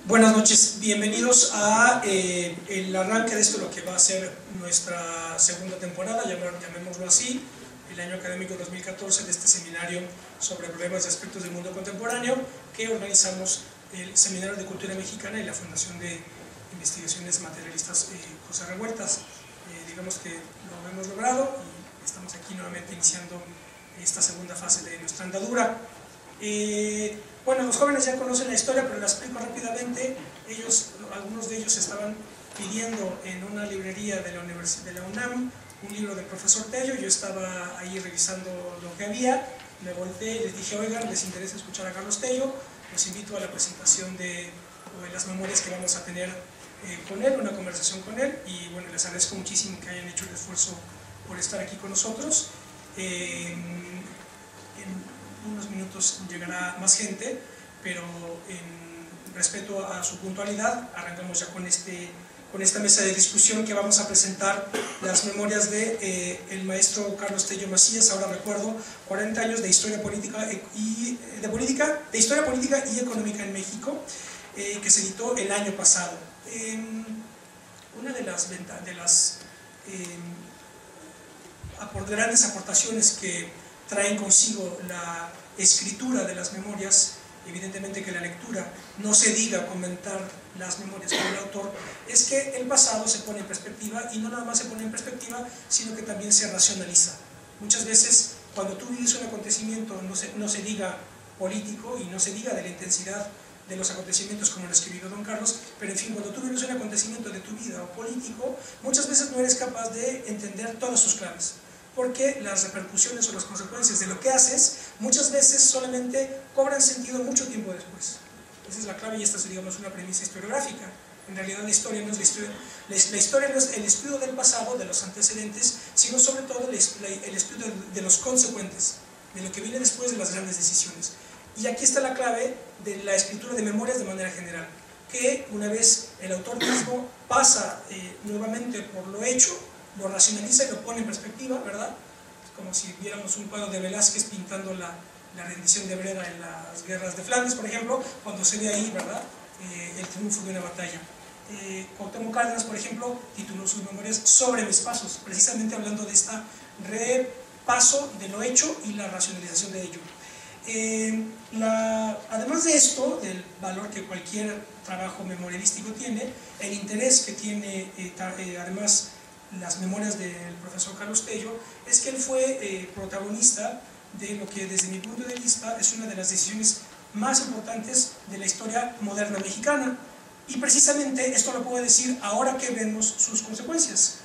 Buenas noches, bienvenidos a el arranque de esto, lo que va a ser nuestra segunda temporada, llamémoslo así, el año académico 2014 de este seminario sobre problemas y aspectos del mundo contemporáneo que organizamos el Seminario de Cultura Mexicana y la Fundación de Investigaciones Materialistas José Revueltas. Digamos que lo hemos logrado y estamos aquí nuevamente iniciando esta segunda fase de nuestra andadura. Bueno, los jóvenes ya conocen la historia, pero la explico rápidamente. Algunos de ellos estaban pidiendo en una librería de la UNAM un libro del profesor Tello. Yo estaba ahí revisando lo que había, me volteé y les dije: oigan, ¿les interesa escuchar a Carlos Tello? Los invito a la presentación de las memorias que vamos a tener con él, una conversación con él, y bueno, les agradezco muchísimo que hayan hecho el esfuerzo por estar aquí con nosotros. En unos minutos llegará más gente, pero en respeto a su puntualidad, arrancamos ya con esta mesa de discusión que vamos a presentar las memorias de el maestro Carlos Tello Macías. Ahora recuerdo 40 años de historia política y económica en México, que se editó el año pasado. Una de las grandes aportaciones que traen consigo la escritura de las memorias, evidentemente que la lectura, no se diga comentar las memorias con el autor, es que el pasado se pone en perspectiva, y no nada más se pone en perspectiva, sino que también se racionaliza. Muchas veces cuando tú vives un acontecimiento, no se diga político y no se diga de la intensidad de los acontecimientos como lo ha escribido don Carlos, pero en fin, cuando tú vives un acontecimiento de tu vida o político, muchas veces no eres capaz de entender todas sus claves, porque las repercusiones o las consecuencias de lo que haces muchas veces solamente cobran sentido mucho tiempo después. Esa es la clave, y esta es, digamos, una premisa historiográfica. En realidad la historia no es la historia no es el estudio del pasado, de los antecedentes, sino sobre todo el estudio de los consecuentes, de lo que viene después de las grandes decisiones. Y aquí está la clave de la escritura de memorias de manera general, que una vez el autor mismo pasa nuevamente por lo hecho, lo racionaliza y lo pone en perspectiva, ¿verdad? Es como si viéramos un cuadro de Velázquez pintando la rendición de Breda en las guerras de Flandes, por ejemplo, cuando se ve ahí, ¿verdad?, el triunfo de una batalla. Cuauhtémoc Cárdenas, por ejemplo, tituló sus memorias Sobre mis pasos, precisamente hablando de este repaso de lo hecho y la racionalización de ello. Además de esto, del valor que cualquier trabajo memorialístico tiene, el interés que tiene además las memorias del profesor Carlos Tello, es que él fue protagonista de lo que desde mi punto de vista es una de las decisiones más importantes de la historia moderna mexicana, y precisamente esto lo puedo decir ahora que vemos sus consecuencias.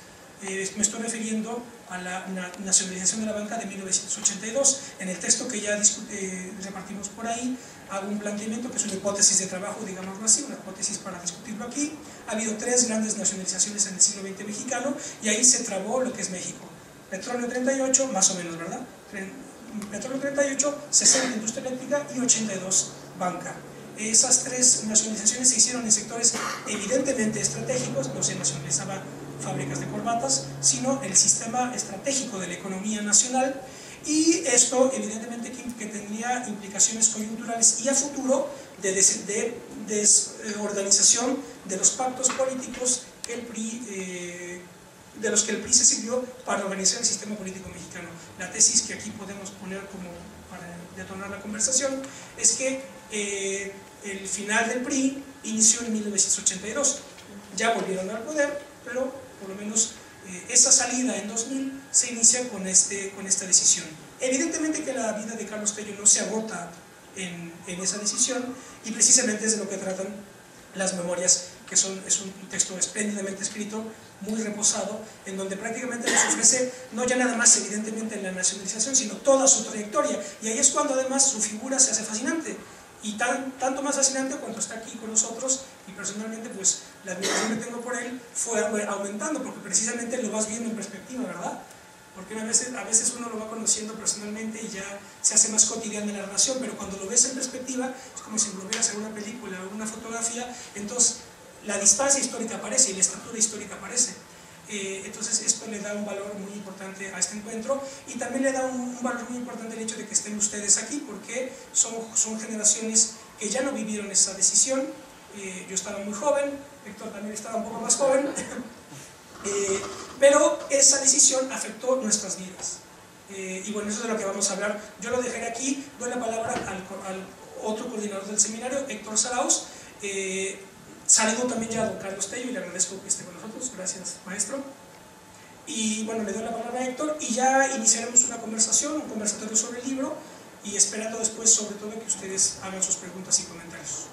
Me estoy refiriendo a la nacionalización de la banca de 1982. En el texto que ya repartimos por ahí, hago un planteamiento que es una hipótesis de trabajo, digámoslo así, una hipótesis para discutirlo aquí. Ha habido 3 grandes nacionalizaciones en el siglo XX mexicano, y ahí se trabó lo que es México. Petróleo 38, más o menos, ¿verdad? Petróleo 38, 60 industria eléctrica y 82 banca. Esas 3 nacionalizaciones se hicieron en sectores evidentemente estratégicos. No se nacionalizaba fábricas de corbatas, sino el sistema estratégico de la economía nacional, y esto evidentemente que tendría implicaciones coyunturales y a futuro de desorganización de los pactos políticos que de los que el PRI se sirvió para organizar el sistema político mexicano. La tesis que aquí podemos poner como para detonar la conversación es que el final del PRI inició en 1982. Ya volvieron al poder, pero por lo menos esa salida en 2000 se inicia con esta decisión. Evidentemente que la vida de Carlos Tello no se agota en esa decisión, y precisamente es de lo que tratan las memorias, que es un texto espléndidamente escrito, muy reposado, en donde prácticamente nos ofrece no ya nada más evidentemente la nacionalización, sino toda su trayectoria, y ahí es cuando además su figura se hace fascinante, y tanto más fascinante cuando está aquí con nosotros, y personalmente pues la admiración que tengo por él fue aumentando, porque precisamente lo vas viendo en perspectiva, ¿verdad? Porque a veces uno lo va conociendo personalmente y ya se hace más cotidiana la relación, pero cuando lo ves en perspectiva es como si lo vieras en una película o una fotografía. Entonces la distancia histórica aparece y la estatura histórica aparece. Entonces esto le da un valor muy importante a este encuentro, y también le da un valor muy importante el hecho de que estén ustedes aquí, porque son generaciones que ya no vivieron esa decisión, Yo estaba muy joven, Héctor también estaba un poco más joven, pero esa decisión afectó nuestras vidas. Y bueno, eso es de lo que vamos a hablar. Yo lo dejaré aquí, doy la palabra al otro coordinador del seminario, Héctor Zarauz. Saludo también ya a don Carlos Tello y le agradezco que esté con nosotros. Gracias, maestro. Y bueno, le doy la palabra a Héctor y ya iniciaremos una conversación, un conversatorio sobre el libro, y esperando después sobre todo que ustedes hagan sus preguntas y comentarios.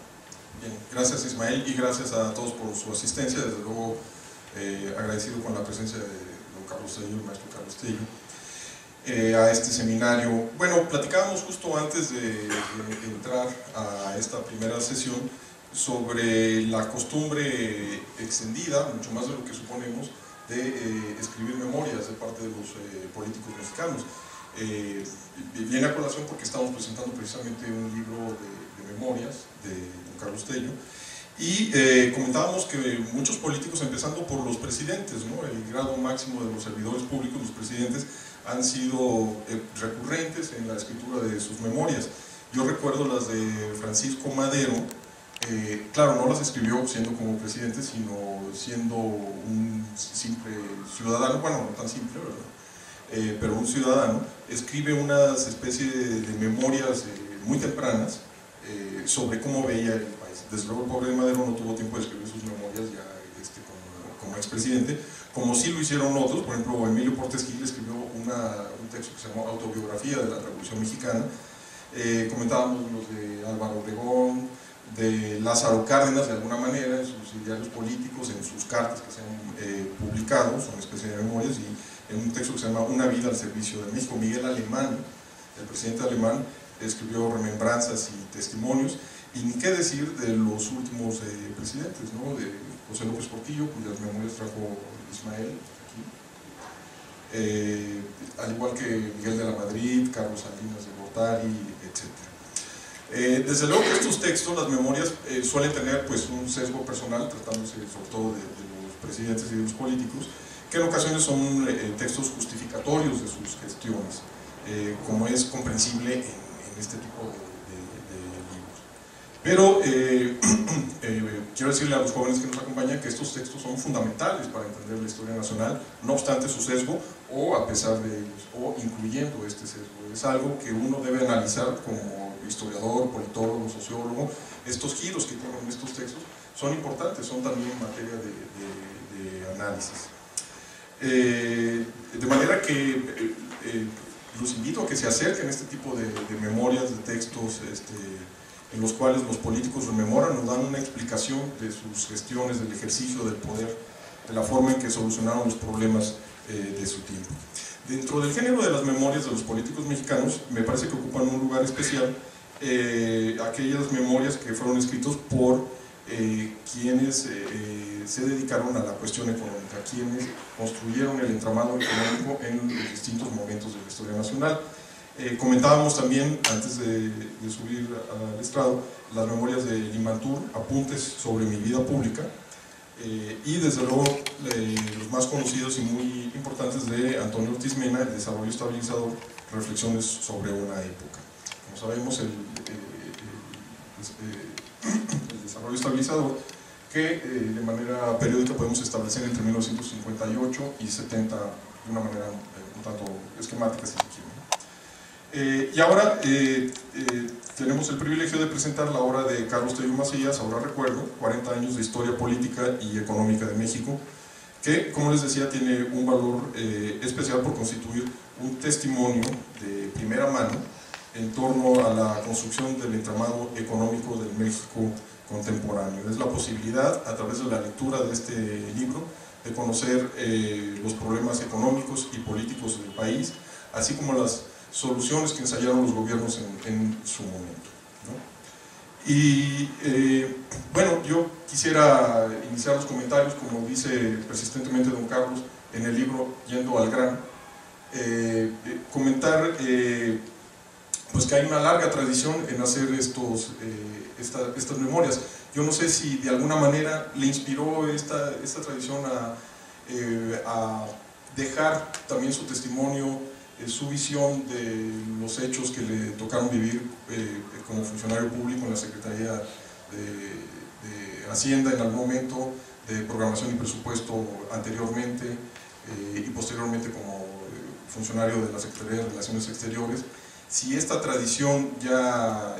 Bien, gracias Ismael y gracias a todos por su asistencia. Desde luego agradecido con la presencia de don Carlos Tello, el maestro Carlos Tello, a este seminario. Bueno, platicábamos justo antes de entrar a esta primera sesión sobre la costumbre extendida, mucho más de lo que suponemos, de escribir memorias de parte de los políticos mexicanos. Viene a colación porque estamos presentando precisamente un libro de memorias de don Carlos Tello y comentábamos que muchos políticos, empezando por los presidentes, ¿no? El grado máximo de los servidores públicos, los presidentes, han sido recurrentes en la escritura de sus memorias. Yo recuerdo las de Francisco Madero. Claro, no las escribió siendo como presidente, sino siendo un simple ciudadano, bueno, no tan simple, ¿verdad? Pero un ciudadano, escribe unas especies de memorias muy tempranas sobre cómo veía el país. Desde luego el pobre Madero no tuvo tiempo de escribir sus memorias ya como expresidente, como sí lo hicieron otros. Por ejemplo, Emilio Portes Gil escribió un texto que se llamó Autobiografía de la Revolución Mexicana. Comentábamos los de Álvaro Obregón, de Lázaro Cárdenas, de alguna manera, en sus diarios políticos, en sus cartas que se han publicado, son una especie de memorias, y en un texto que se llama Una vida al servicio de México. Miguel Alemán, el presidente alemán, escribió remembranzas y testimonios, y ni qué decir de los últimos presidentes, ¿no? De José López Portillo, cuyas memorias trajo Ismael aquí, al igual que Miguel de la Madrid, Carlos Salinas de Gortari, etc. Desde luego que estos textos, las memorias, suelen tener pues un sesgo personal, tratándose sobre todo de los presidentes y de los políticos, que en ocasiones son textos justificatorios de sus gestiones, como es comprensible en este tipo de libros. Pero quiero decirle a los jóvenes que nos acompañan que estos textos son fundamentales para entender la historia nacional, no obstante su sesgo, o a pesar de ellos, o incluyendo este sesgo. Es algo que uno debe analizar como historiador, politólogo, sociólogo. Estos giros que tienen estos textos son importantes, son también materia de análisis. De manera que los invito a que se acerquen a este tipo de memorias, de textos en los cuales los políticos rememoran, nos dan una explicación de sus gestiones, del ejercicio del poder, de la forma en que solucionaron los problemas de su tiempo. Dentro del género de las memorias de los políticos mexicanos, me parece que ocupan un lugar especial aquellas memorias que fueron escritos por quienes se dedicaron a la cuestión económica, quienes construyeron el entramado económico en distintos momentos de la historia nacional. Comentábamos también, antes de subir al estrado, las memorias de Limantur, Apuntes sobre mi vida pública, y desde luego los más conocidos y muy importantes de Antonio Ortiz Mena, El desarrollo estabilizador, reflexiones sobre una época. Como sabemos, el desarrollo estabilizador, que de manera periódica podemos establecer entre 1958 y 70 de una manera un tanto esquemática, si se quiere. Y ahora tenemos el privilegio de presentar la obra de Carlos Tello Macías, Ahora Recuerdo, 40 años de historia política y económica de México, que, como les decía, tiene un valor especial por constituir un testimonio de primera mano en torno a la construcción del entramado económico del México contemporáneo. Es la posibilidad, a través de la lectura de este libro, de conocer los problemas económicos y políticos del país, así como las soluciones que ensayaron los gobiernos en su momento, ¿no? Y bueno, yo quisiera iniciar los comentarios, como dice persistentemente don Carlos en el libro Yendo al Grano, comentar pues que hay una larga tradición en hacer estas memorias. Yo no sé si de alguna manera le inspiró esta tradición a dejar también su testimonio, su visión de los hechos que le tocaron vivir como funcionario público en la Secretaría de Hacienda en algún momento, de Programación y Presupuesto anteriormente y posteriormente como funcionario de la Secretaría de Relaciones Exteriores. Si esta tradición ya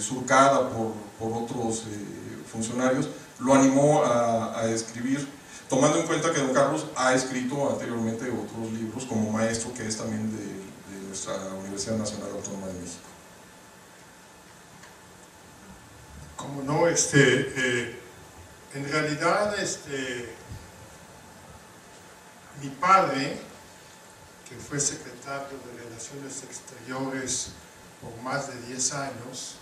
surcada por otros funcionarios lo animó a escribir, tomando en cuenta que don Carlos ha escrito anteriormente otros libros como maestro, que es también de nuestra Universidad Nacional Autónoma de México. Como no, en realidad mi padre, que fue secretario de Relaciones Exteriores por más de 10 años,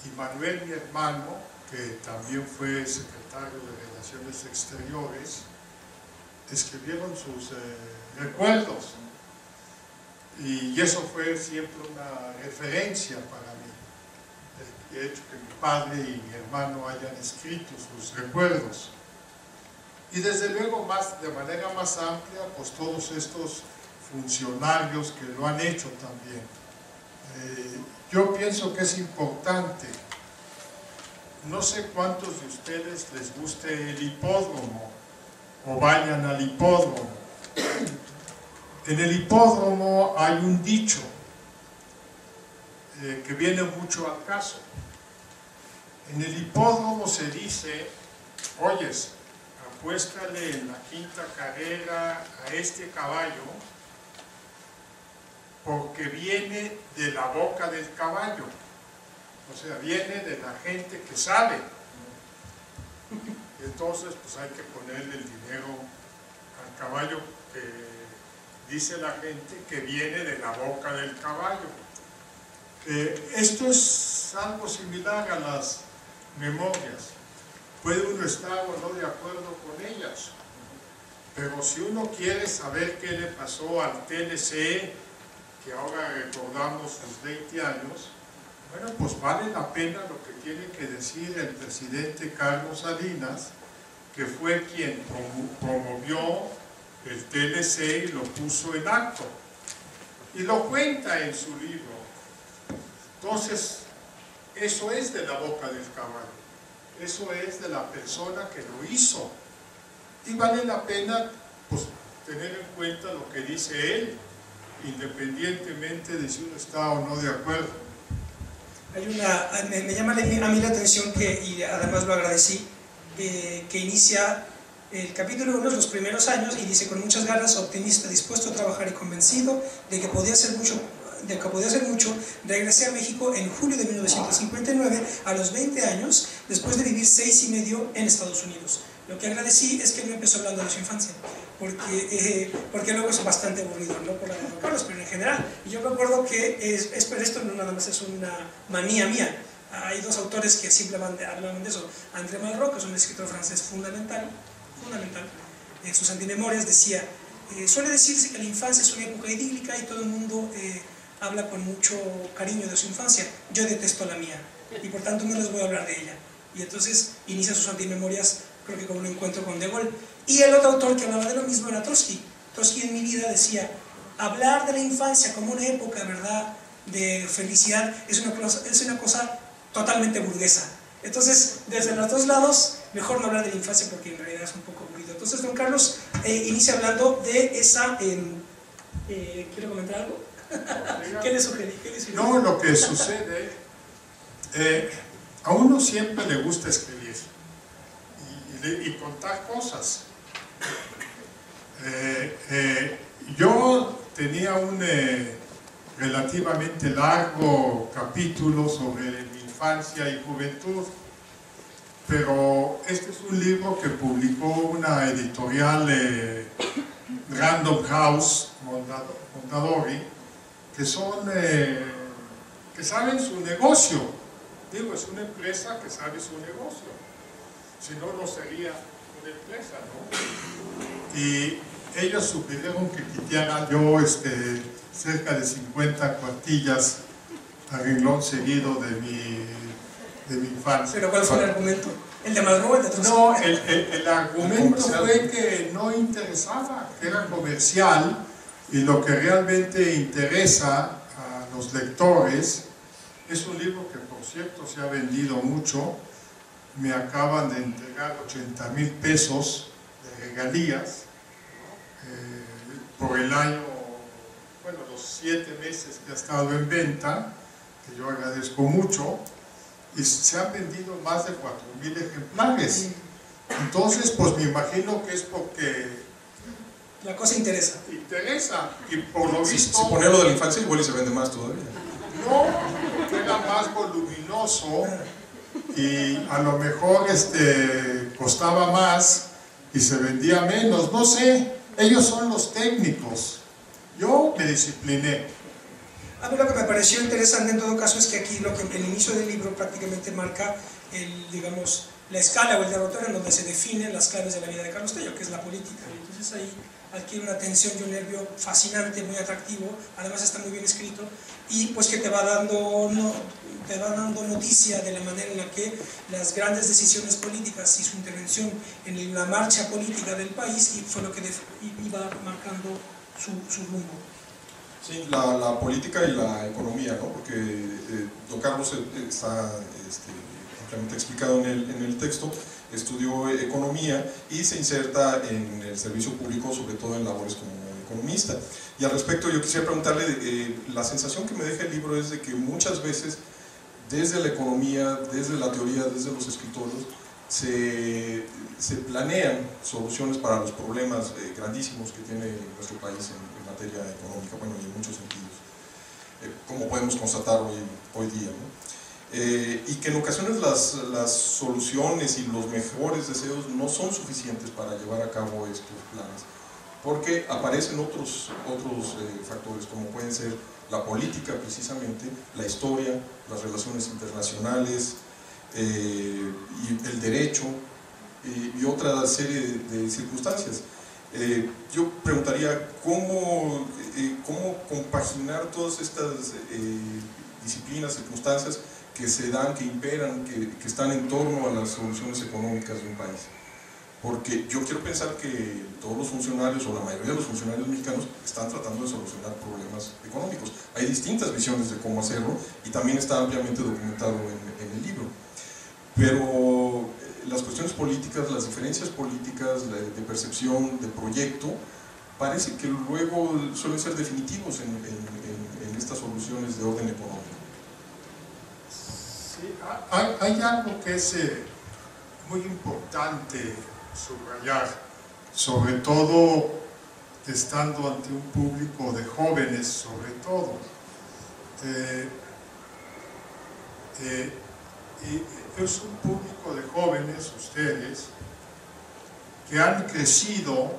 y Manuel, mi hermano, que también fue secretario de Relaciones Exteriores, escribieron sus recuerdos, y eso fue siempre una referencia para mí, el hecho que mi padre y mi hermano hayan escrito sus recuerdos. Y desde luego, de manera más amplia, pues todos estos funcionarios que lo han hecho también. Yo pienso que es importante. No sé cuántos de ustedes les guste el hipódromo o vayan al hipódromo. En el hipódromo hay un dicho que viene mucho al caso. En el hipódromo se dice: oyes, apuéstale en la quinta carrera a este caballo porque viene de la boca del caballo, o sea, viene de la gente que sabe. Entonces pues hay que ponerle el dinero al caballo que dice la gente que viene de la boca del caballo. Esto es algo similar a las memorias. Puede uno estar o no de acuerdo con ellas, pero si uno quiere saber qué le pasó al TLC, que ahora recordamos sus 20 años, bueno, pues vale la pena lo que tiene que decir el presidente Carlos Salinas, que fue quien promovió el TLC y lo puso en acto, y lo cuenta en su libro. Entonces, eso es de la boca del caballo. Eso es de la persona que lo hizo. Y vale la pena pues, tener en cuenta lo que dice él, independientemente de si uno está o no de acuerdo. Me llama a mí la atención y además lo agradecí, que inicia el capítulo 1, los primeros años, y dice: con muchas ganas, optimista, dispuesto a trabajar y convencido de que podía hacer mucho, regresé a México en julio de 1959, a los 20 años, después de vivir 6 y medio en Estados Unidos. Lo que agradecí es que no empezó hablando de su infancia, porque luego es bastante aburrido, no por la de Don Carlos, pero en general. Y yo me acuerdo que, pero esto no nada más es una manía mía, hay dos autores que siempre hablan de eso. André Malraux, que es un escritor francés fundamental, en sus antimemorias decía: suele decirse que la infancia es una época idílica y todo el mundo habla con mucho cariño de su infancia. Yo detesto la mía y por tanto no les voy a hablar de ella. Y entonces inicia sus antimemorias, creo que con un encuentro con De Gaulle. Y el otro autor que hablaba de lo mismo era Trotsky. Trotsky en Mi vida decía: hablar de la infancia como una época, ¿verdad?, de felicidad es una cosa totalmente burguesa. Entonces, desde los dos lados, mejor no hablar de la infancia porque en realidad es un poco aburrido. Entonces, don Carlos inicia hablando de esa... ¿quiere comentar algo? ¿Qué le sugerí? No, lo que sucede, a uno siempre le gusta escribir y contar cosas. Yo tenía un relativamente largo capítulo sobre mi infancia y juventud, pero este es un libro que publicó una editorial Random House Mondadori, que saben su negocio. Digo, es una empresa que sabe su negocio, si no, no sería una empresa, ¿no? Y ellos sugirieron que quitara yo cerca de 50 cuartillas a renglón seguido de mi infancia. ¿Pero cuál fue el argumento? ¿El de Malraux o el de Trotsky? No, el argumento fue que no interesaba, que era comercial, y lo que realmente interesa a los lectores es un libro que, por cierto, se ha vendido mucho, me acaban de entregar 80,000 pesos de regalías por el año, bueno, los 7 meses que ha estado en venta, que yo agradezco mucho, y se han vendido más de 4,000 ejemplares. Entonces, pues me imagino que es porque la cosa interesa. Y por lo visto... Si pone lo de la infancia, igual y se vende más todavía. No, era más voluminoso y a lo mejor costaba más y se vendía menos, no sé, ellos son los técnicos, yo me discipliné. A mí lo que me pareció interesante en todo caso es que aquí el inicio del libro prácticamente marca digamos, la escala o el derrotero en donde se definen las claves de la vida de Carlos Tello, que es la política. Entonces ahí adquiere una tensión y un nervio fascinante, muy atractivo, además está muy bien escrito, y pues que te va dando noticia de la manera en la que las grandes decisiones políticas y su intervención en la marcha política del país y fue lo que iba marcando su rumbo. Sí, la política y la economía, ¿no? Porque don Carlos está ampliamente explicado en el texto, estudió economía y se inserta en el servicio público, sobre todo en labores como economista. Y al respecto yo quisiera preguntarle, la sensación que me deja el libro es de que muchas veces desde la economía, desde la teoría, desde los escritorios, se planean soluciones para los problemas grandísimos que tiene nuestro país en materia económica, bueno, y en muchos sentidos, como podemos constatar hoy día, ¿no? Y que en ocasiones las soluciones y los mejores deseos no son suficientes para llevar a cabo estos planes, porque aparecen otros factores, como pueden ser la política precisamente, la historia, las relaciones internacionales, y el derecho, y otra serie de circunstancias. Yo preguntaría cómo compaginar todas estas disciplinas, circunstancias que se dan, que imperan, que están en torno a las soluciones económicas de un país. Porque yo quiero pensar que todos los funcionarios, o la mayoría de los funcionarios mexicanos, están tratando de solucionar problemas económicos. Hay distintas visiones de cómo hacerlo, y también está ampliamente documentado en el libro. Pero las cuestiones políticas, las diferencias políticas, de percepción, de proyecto, parece que luego suelen ser definitivos en estas soluciones de orden económico. Sí, hay algo que es muy importante subrayar, sobre todo estando ante un público de jóvenes, sobre todo. Y es un público de jóvenes, ustedes, que han crecido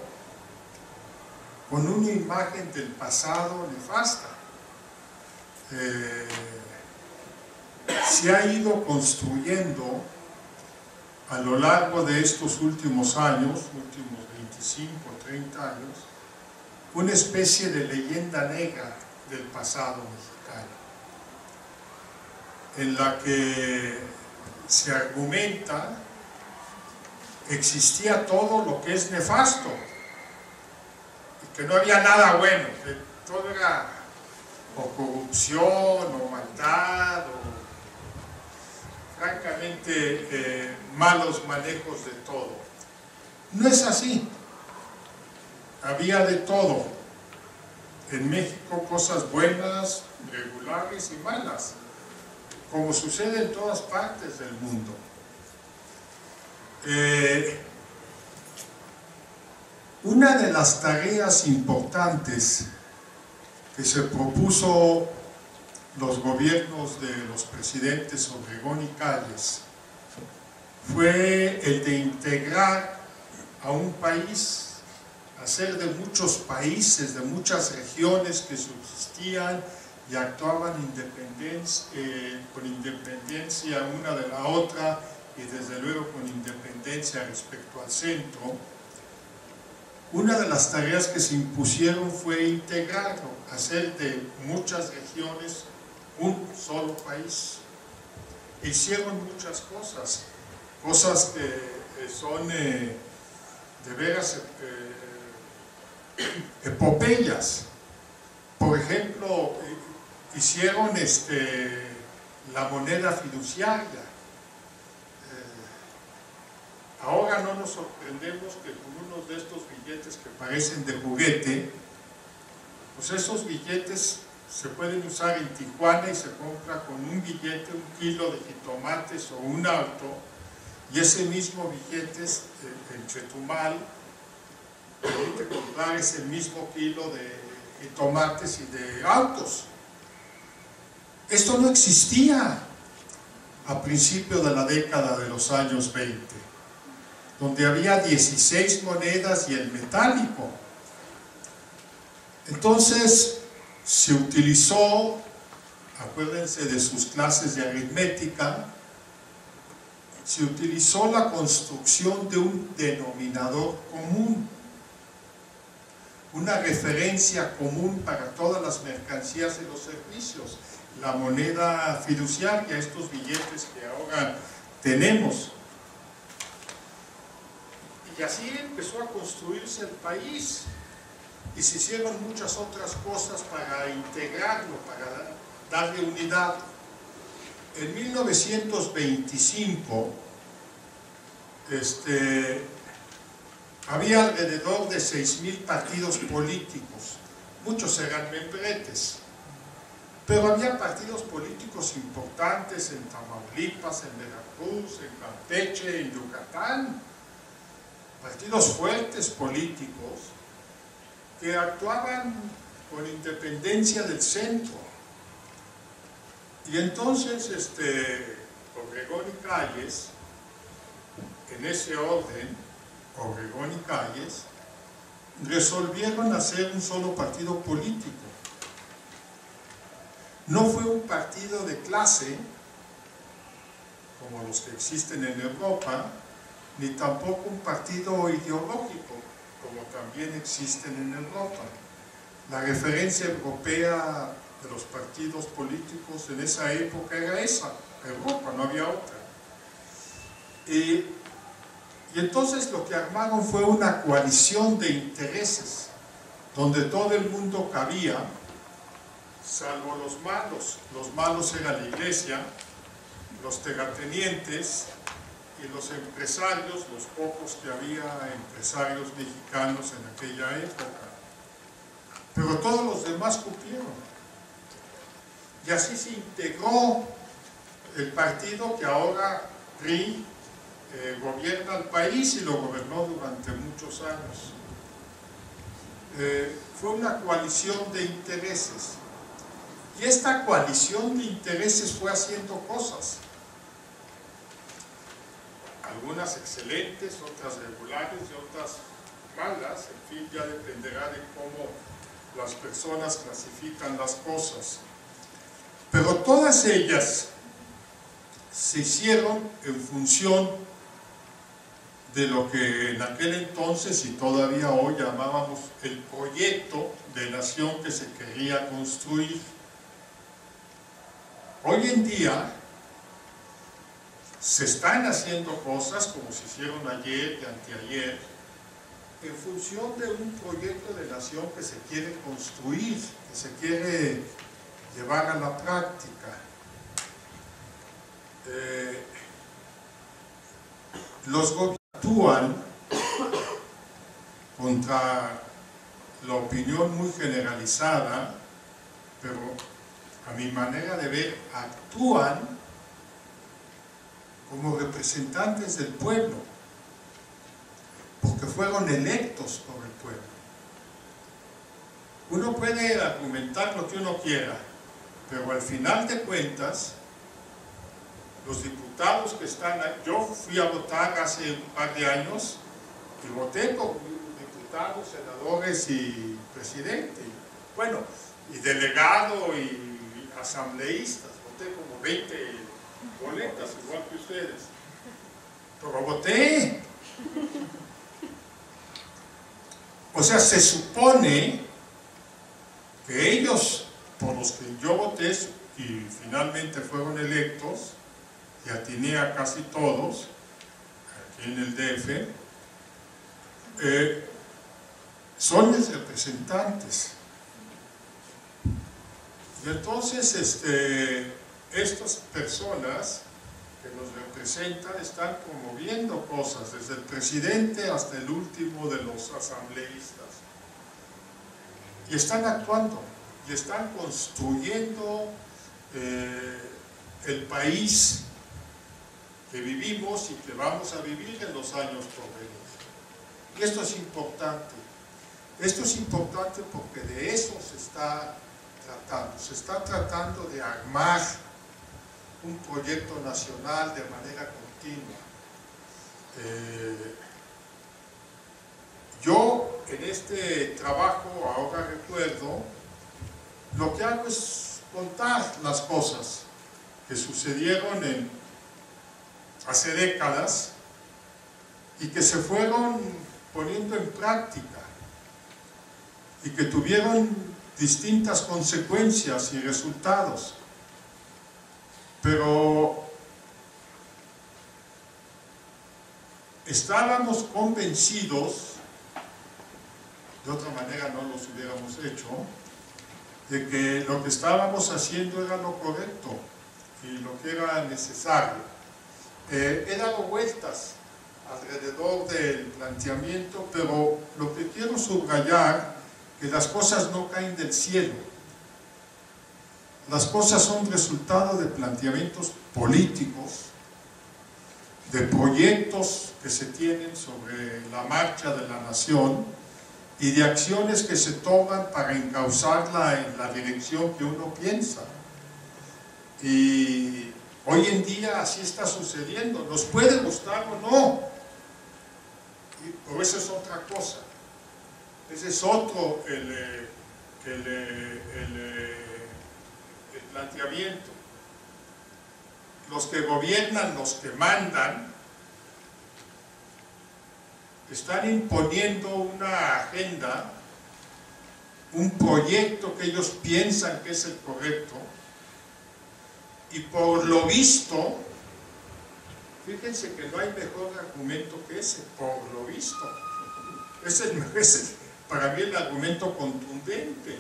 con una imagen del pasado nefasta. Se ha ido construyendo a lo largo de estos últimos años, últimos 25, 30 años, una especie de leyenda negra del pasado mexicano, en la que se argumenta que existía todo lo que es nefasto y que no había nada bueno, que todo era o corrupción o maldad o francamente malos manejos de todo. No es así. Había de todo. En México cosas buenas, regulares y malas, como sucede en todas partes del mundo. Una de las tareas importantes que se propuso los gobiernos de los presidentes Obregón y Calles fue el de integrar a un país, hacer de muchos países, de muchas regiones que subsistían y actuaban con independencia una de la otra y desde luego con independencia respecto al centro. Una de las tareas que se impusieron fue integrarlo, hacer de muchas regiones un solo país. Hicieron muchas cosas que son de veras epopeyas. Por ejemplo, hicieron la moneda fiduciaria, ahora no nos sorprendemos que con unos de estos billetes que parecen de juguete, pues esos billetes se pueden usar en Tijuana y se compra con un billete 1 kilo de jitomates o un auto, y ese mismo billete en Chetumal permite comprar ese mismo kilo de jitomates y de autos. Esto no existía a principios de la década de los años 20, donde había 16 monedas y el metálico. Entonces se utilizó, acuérdense de sus clases de aritmética, se utilizó la construcción de un denominador común, una referencia común para todas las mercancías y los servicios, la moneda fiduciaria, estos billetes que ahora tenemos. Y así empezó a construirse el país, y se hicieron muchas otras cosas para integrarlo, para darle unidad. En 1925 había alrededor de 6,000 partidos políticos, muchos eran membretes, pero había partidos políticos importantes en Tamaulipas, en Veracruz, en Campeche, en Yucatán, partidos fuertes políticos que actuaban con independencia del centro. Y entonces Obregón y Calles, en ese orden, Obregón y Calles, resolvieron hacer un solo partido político. No fue un partido de clase, como los que existen en Europa, ni tampoco un partido ideológico, como también existen en Europa. La referencia europea de los partidos políticos en esa época era esa, Europa, no había otra. Y entonces lo que armaron fue una coalición de intereses, donde todo el mundo cabía, salvo los malos. Los malos eran la iglesia, los terratenientes y los empresarios, los pocos que había empresarios mexicanos en aquella época. Pero todos los demás cupieron. Y así se integró el partido que ahora PRI gobierna el país y lo gobernó durante muchos años. Fue una coalición de intereses. Y esta coalición de intereses fue haciendo cosas. Algunas excelentes, otras regulares y otras malas. En fin, ya dependerá de cómo las personas clasifican las cosas. Pero todas ellas se hicieron en función de lo que en aquel entonces y todavía hoy llamábamos el proyecto de nación que se quería construir. Hoy en día se están haciendo cosas como se hicieron ayer y anteayer en función de un proyecto de nación que se quiere construir, que se quiere llevar a la práctica. Los gobiernos actúan contra la opinión muy generalizada, pero a mi manera de ver, actúan como representantes del pueblo, porque fueron electos por el pueblo. Uno puede argumentar lo que uno quiera, pero al final de cuentas, los diputados que están ahí, yo fui a votar hace un par de años y voté por diputados, senadores y presidente, bueno, y delegado y asambleístas, voté como 20 boletas, igual que ustedes, pero voté. O sea, se supone que ellos, por los que yo voté y finalmente fueron electos, y atiné a casi todos, aquí en el DF, son mis representantes. Y entonces estas personas que nos representan están promoviendo cosas, desde el presidente hasta el último de los asambleístas. Y están actuando, y están construyendo el país que vivimos y que vamos a vivir en los años por venir. Y esto es importante. Esto es importante porque de eso se está tratando. Se está tratando de armar un proyecto nacional de manera continua. Yo en este trabajo, ahora recuerdo, lo que hago es contar las cosas que sucedieron hace décadas y que se fueron poniendo en práctica y que tuvieron distintas consecuencias y resultados. Pero estábamos convencidos, de otra manera no los hubiéramos hecho, de que lo que estábamos haciendo era lo correcto y lo que era necesario. He dado vueltas alrededor del planteamiento, pero lo que quiero subrayar es que las cosas no caen del cielo. Las cosas son resultado de planteamientos políticos, de proyectos que se tienen sobre la marcha de la nación y de acciones que se toman para encauzarla en la dirección que uno piensa. Y hoy en día así está sucediendo. Nos puede gustar o no, pero eso es otra cosa. Ese es otro el planteamiento. Los que gobiernan, los que mandan, están imponiendo una agenda, un proyecto que ellos piensan que es el correcto, y por lo visto, fíjense que no hay mejor argumento que ese, por lo visto. Es para mí el argumento contundente.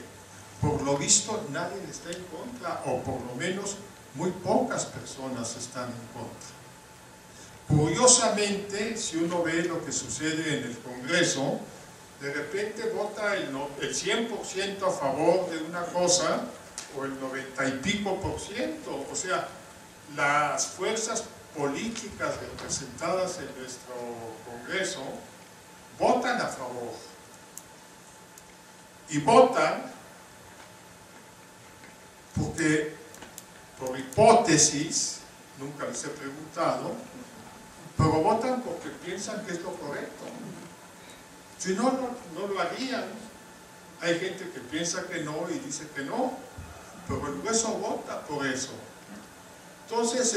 Por lo visto nadie está en contra, o por lo menos muy pocas personas están en contra. Curiosamente, si uno ve lo que sucede en el Congreso, de repente vota el 100% a favor de una cosa, o el 90 y pico %. O sea, las fuerzas políticas representadas en nuestro Congreso votan a favor. Y votan porque, por hipótesis, nunca les he preguntado, pero votan porque piensan que es lo correcto. Si no, no lo harían. Hay gente que piensa que no y dice que no, pero el grueso vota por eso. Entonces,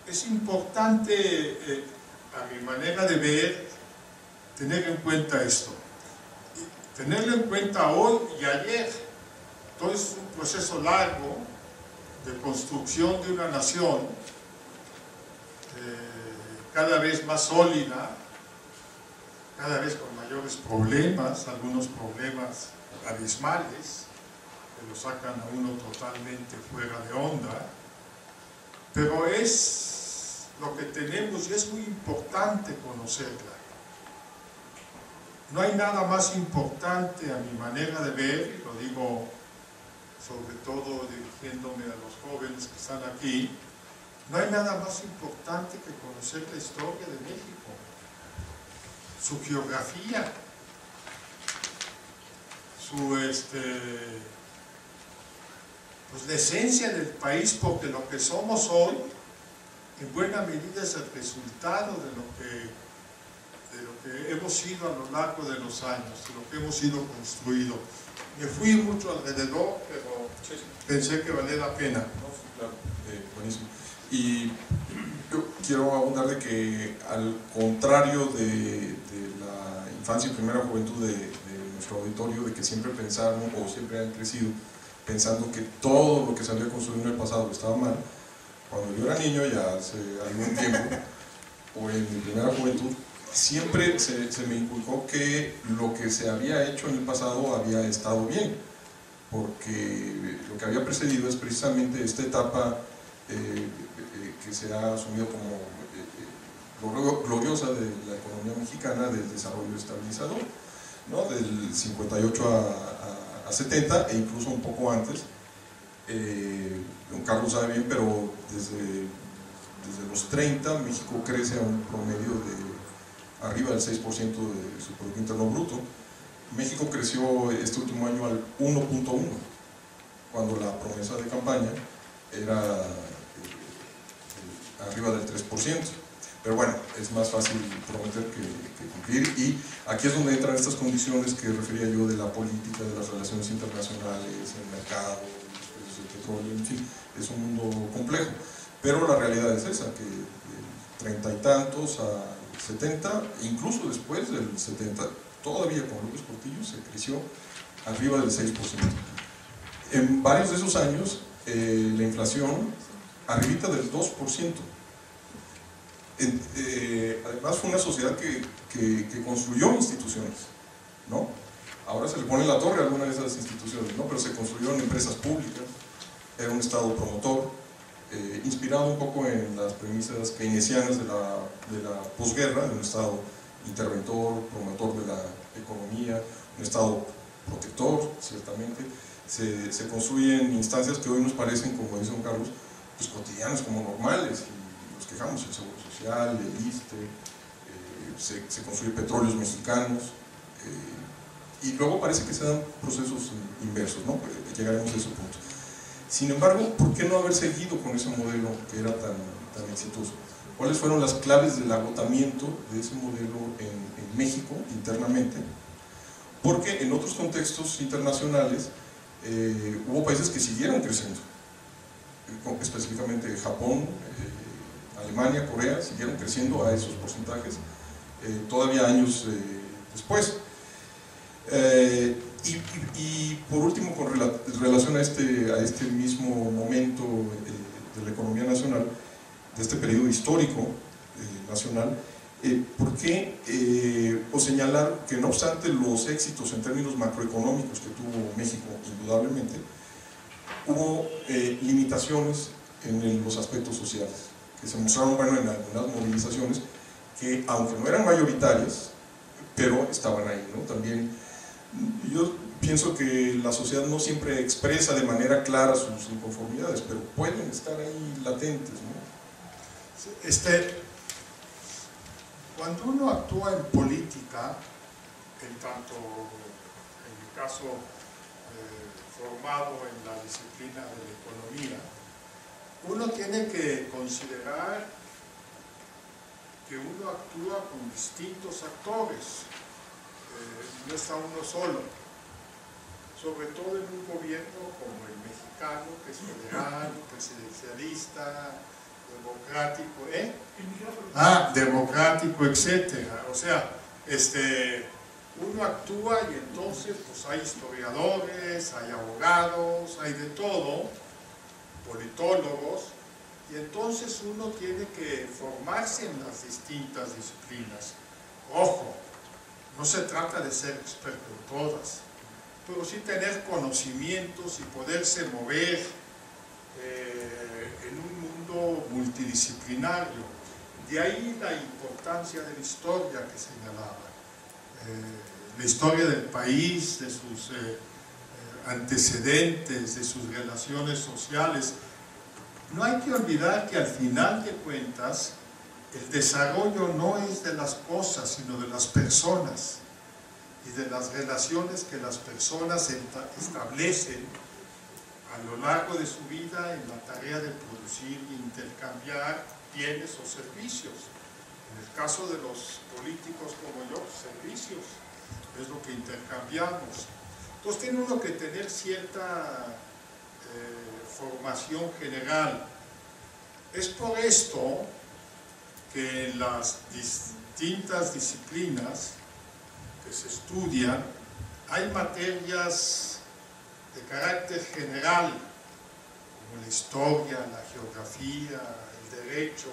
es importante, a mi manera de ver, tener en cuenta esto. Tenerlo en cuenta hoy y ayer. Entonces es un proceso largo de construcción de una nación cada vez más sólida, cada vez con mayores problemas, algunos problemas abismales que lo sacan a uno totalmente fuera de onda, pero es lo que tenemos y es muy importante conocerla. No hay nada más importante a mi manera de ver, y lo digo sobre todo dirigiéndome a los jóvenes que están aquí, no hay nada más importante que conocer la historia de México, su geografía, pues la esencia del país, porque lo que somos hoy, en buena medida es el resultado de lo que hemos sido a lo largo de los años, de lo que hemos sido construido. Me fui mucho alrededor, pero pensé que valía la pena. No, sí, claro, buenísimo. Y yo quiero abundar de que, al contrario de la infancia y primera juventud de nuestro auditorio, de que siempre pensaron o siempre han crecido pensando que todo lo que se había construido en el pasado estaba mal, cuando yo era niño, ya hace algún tiempo, o en mi primera juventud, siempre se me inculcó que lo que se había hecho en el pasado había estado bien. porque lo que había precedido es precisamente esta etapa que se ha asumido como gloriosa de la economía mexicana del desarrollo estabilizador, ¿no? Del 58 a 70 e incluso un poco antes. Don Carlos sabe bien, pero desde los 30 México crece a un promedio de arriba del 6% de su Producto Interno Bruto. México creció este último año al 1.1, cuando la promesa de campaña era arriba del 3%. Pero bueno, es más fácil prometer que cumplir, y aquí es donde entran estas condiciones que refería yo de la política, de las relaciones internacionales, el mercado, los precios del petróleo, en fin, es un mundo complejo. Pero la realidad es esa, que de 30 y tantos a 70, incluso después del 70, todavía con López Portillo se creció arriba del 6%. En varios de esos años, la inflación arribita del 2%. Además fue una sociedad que construyó instituciones, ¿no? Ahora se le pone en la torre a alguna de esas instituciones, ¿no? Pero se construyeron empresas públicas, era un Estado promotor, inspirado un poco en las premisas keynesianas de la posguerra, de un Estado interventor, promotor de la economía, un Estado protector, ciertamente. Se construyen instancias que hoy nos parecen, como dice don Carlos, pues cotidianas, como normales, y nos quejamos, el Seguro Social, el ISSSTE, se construyen petróleos mexicanos, y luego parece que se dan procesos inversos, ¿no? Llegaremos a ese punto. Sin embargo, ¿por qué no haber seguido con ese modelo que era tan exitoso? ¿Cuáles fueron las claves del agotamiento de ese modelo en México internamente? Porque en otros contextos internacionales hubo países que siguieron creciendo, específicamente Japón, Alemania, Corea, siguieron creciendo a esos porcentajes todavía años después. Y por último, con relación a este mismo momento de la economía nacional, de este periodo histórico nacional, ¿por qué o señalar que no obstante los éxitos en términos macroeconómicos que tuvo México, indudablemente, hubo limitaciones en los aspectos sociales, que se mostraron, bueno, en algunas movilizaciones que, aunque no eran mayoritarias, pero estaban ahí, ¿no? También yo pienso que la sociedad no siempre expresa de manera clara sus inconformidades, pero pueden estar ahí latentes, ¿no? Cuando uno actúa en política, en tanto, en mi caso, formado en la disciplina de la economía, uno tiene que considerar que uno actúa con distintos actores, no está uno solo, sobre todo en un gobierno como el mexicano, que es federal, presidencialista, democrático, democrático, etcétera. O sea, uno actúa y entonces pues hay historiadores, hay abogados, hay de todo, politólogos, y entonces uno tiene que formarse en las distintas disciplinas. Ojo, no se trata de ser experto en todas, pero sí tener conocimientos y poderse mover en un mundo multidisciplinario. De ahí la importancia de la historia que señalaba, la historia del país, de sus antecedentes, de sus relaciones sociales. No hay que olvidar que al final de cuentas el desarrollo no es de las cosas, sino de las personas y de las relaciones que las personas establecen a lo largo de su vida en la tarea de producir e intercambiar bienes o servicios. En el caso de los políticos como yo, servicios, es lo que intercambiamos. Entonces tiene uno que tener cierta formación general. Es por esto que en las distintas disciplinas que se estudian hay materias de carácter general, como la historia, la geografía, el derecho,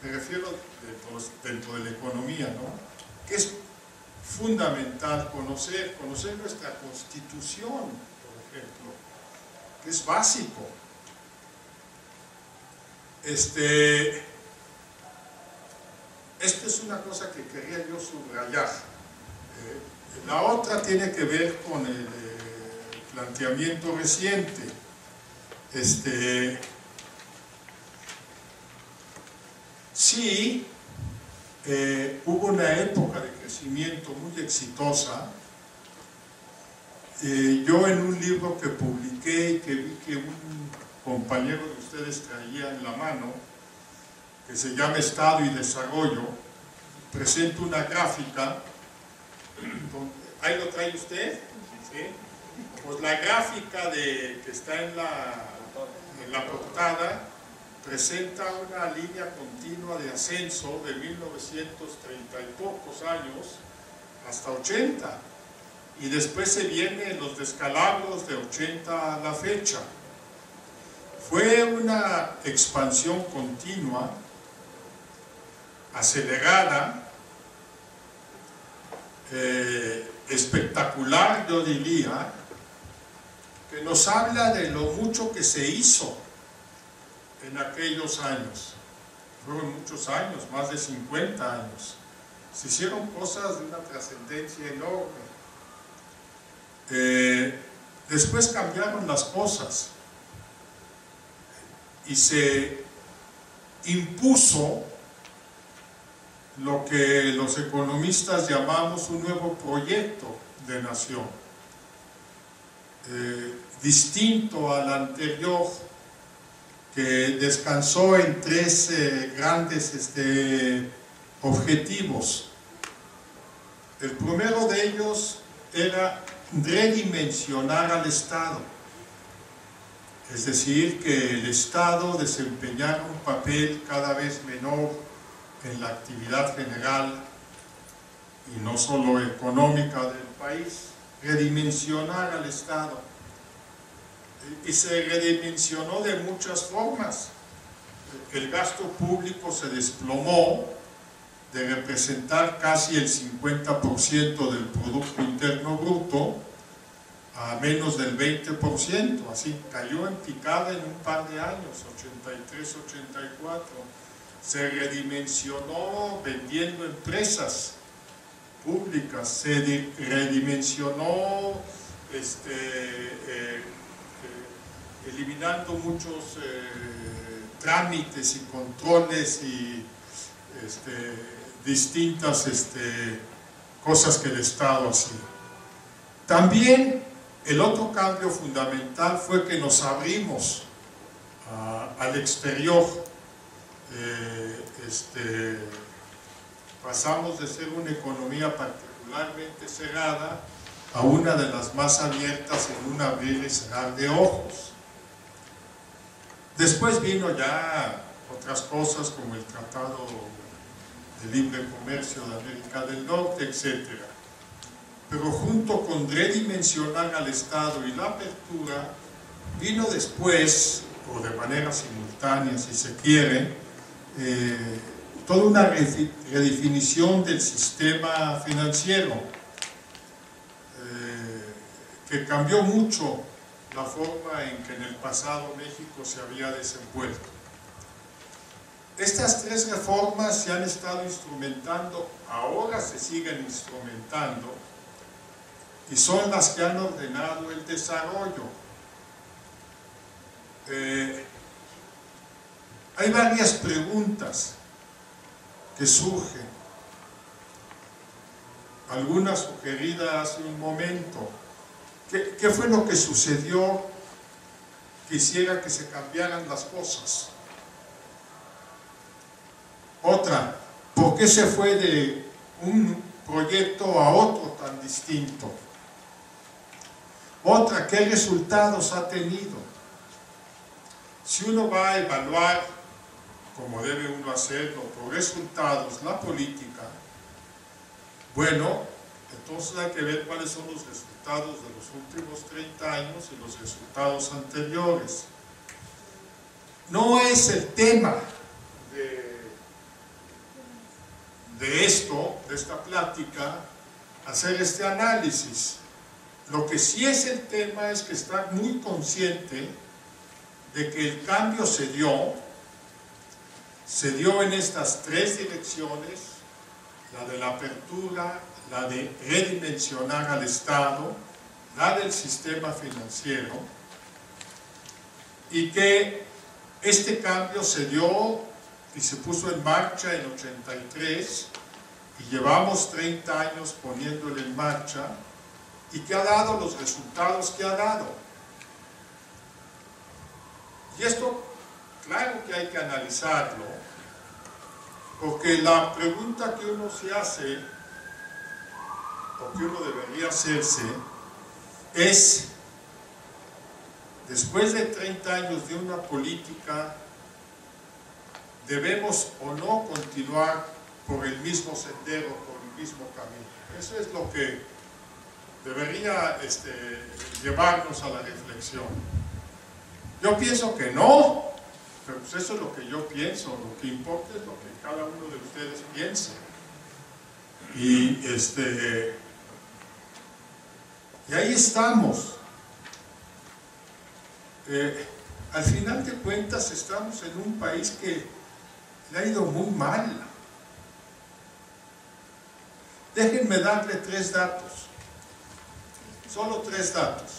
me refiero dentro de la economía, ¿no? Que es fundamental conocer nuestra Constitución, por ejemplo, que es básico. Esto es una cosa que quería yo subrayar. La otra tiene que ver con el planteamiento reciente. Sí, hubo una época de crecimiento muy exitosa. Yo en un libro que publiqué y que vi que un compañero de ustedes traía en la mano, que se llama Estado y Desarrollo, presento una gráfica. ¿Ahí lo trae usted? ¿Sí? Pues la gráfica que está en la portada presenta una línea continua de ascenso de 1930 y pocos años hasta 80, y después se vienen los descalabros de 80 a la fecha. Fue una expansión continua, acelerada, espectacular, yo diría, que nos habla de lo mucho que se hizo en aquellos años. Fueron muchos años, más de 50 años. Se hicieron cosas de una trascendencia enorme. Después cambiaron las cosas y se impuso lo que los economistas llamamos un nuevo proyecto de nación, distinto al anterior, que descansó en tres grandes objetivos. El primero de ellos era redimensionar al Estado, es decir, que el Estado desempeñara un papel cada vez menor en la actividad general y no solo económica del país. Redimensionar al Estado, y se redimensionó de muchas formas. El gasto público se desplomó de representar casi el 50% del Producto Interno Bruto a menos del 20%, así cayó en picada en un par de años, 83, 84. Se redimensionó vendiendo empresas públicas, se redimensionó eliminando muchos trámites y controles y distintas cosas que el Estado hacía. También el otro cambio fundamental fue que nos abrimos al exterior. Pasamos de ser una economía particularmente cerrada a una de las más abiertas en un abrir y cerrar de ojos. Después vino ya otras cosas como el Tratado de Libre Comercio de América del Norte, etc. Pero junto con redimensionar al Estado y la apertura, vino después, o de manera simultánea si se quiere, toda una redefinición del sistema financiero, que cambió mucho la forma en que en el pasado México se había desenvuelto. Estas tres reformas se han estado instrumentando, ahora se siguen instrumentando, y son las que han ordenado el desarrollo. Hay varias preguntas que surgen, algunas sugeridas hace un momento. ¿Qué fue lo que sucedió que hiciera que se cambiaran las cosas? Otra, ¿por qué se fue de un proyecto a otro tan distinto? Otra, ¿qué resultados ha tenido? Si uno va a evaluar, como debe uno hacerlo, por resultados, la política, bueno, entonces hay que ver cuáles son los resultados de los últimos 30 años y los resultados anteriores. No es el tema de esta plática, hacer este análisis. Lo que sí es el tema es que está muy consciente de que el cambio se dio en estas tres direcciones: la de la apertura, la de redimensionar al Estado, la del sistema financiero, y que este cambio se dio y se puso en marcha en 83 y llevamos 30 años poniéndolo en marcha, y que ha dado los resultados que ha dado. Y esto, claro que hay que analizarlo, porque la pregunta que uno se hace, o que uno debería hacerse, es: después de 30 años de una política, ¿debemos o no continuar por el mismo sendero, por el mismo camino? Eso es lo que debería llevarnos a la reflexión. Yo pienso que no, pero pues eso es lo que yo pienso. Lo que importa es lo que cada uno de ustedes piense. Y ahí estamos. Al final de cuentas estamos en un país que le ha ido muy mal. Déjenme darle 3 datos. Solo 3 datos.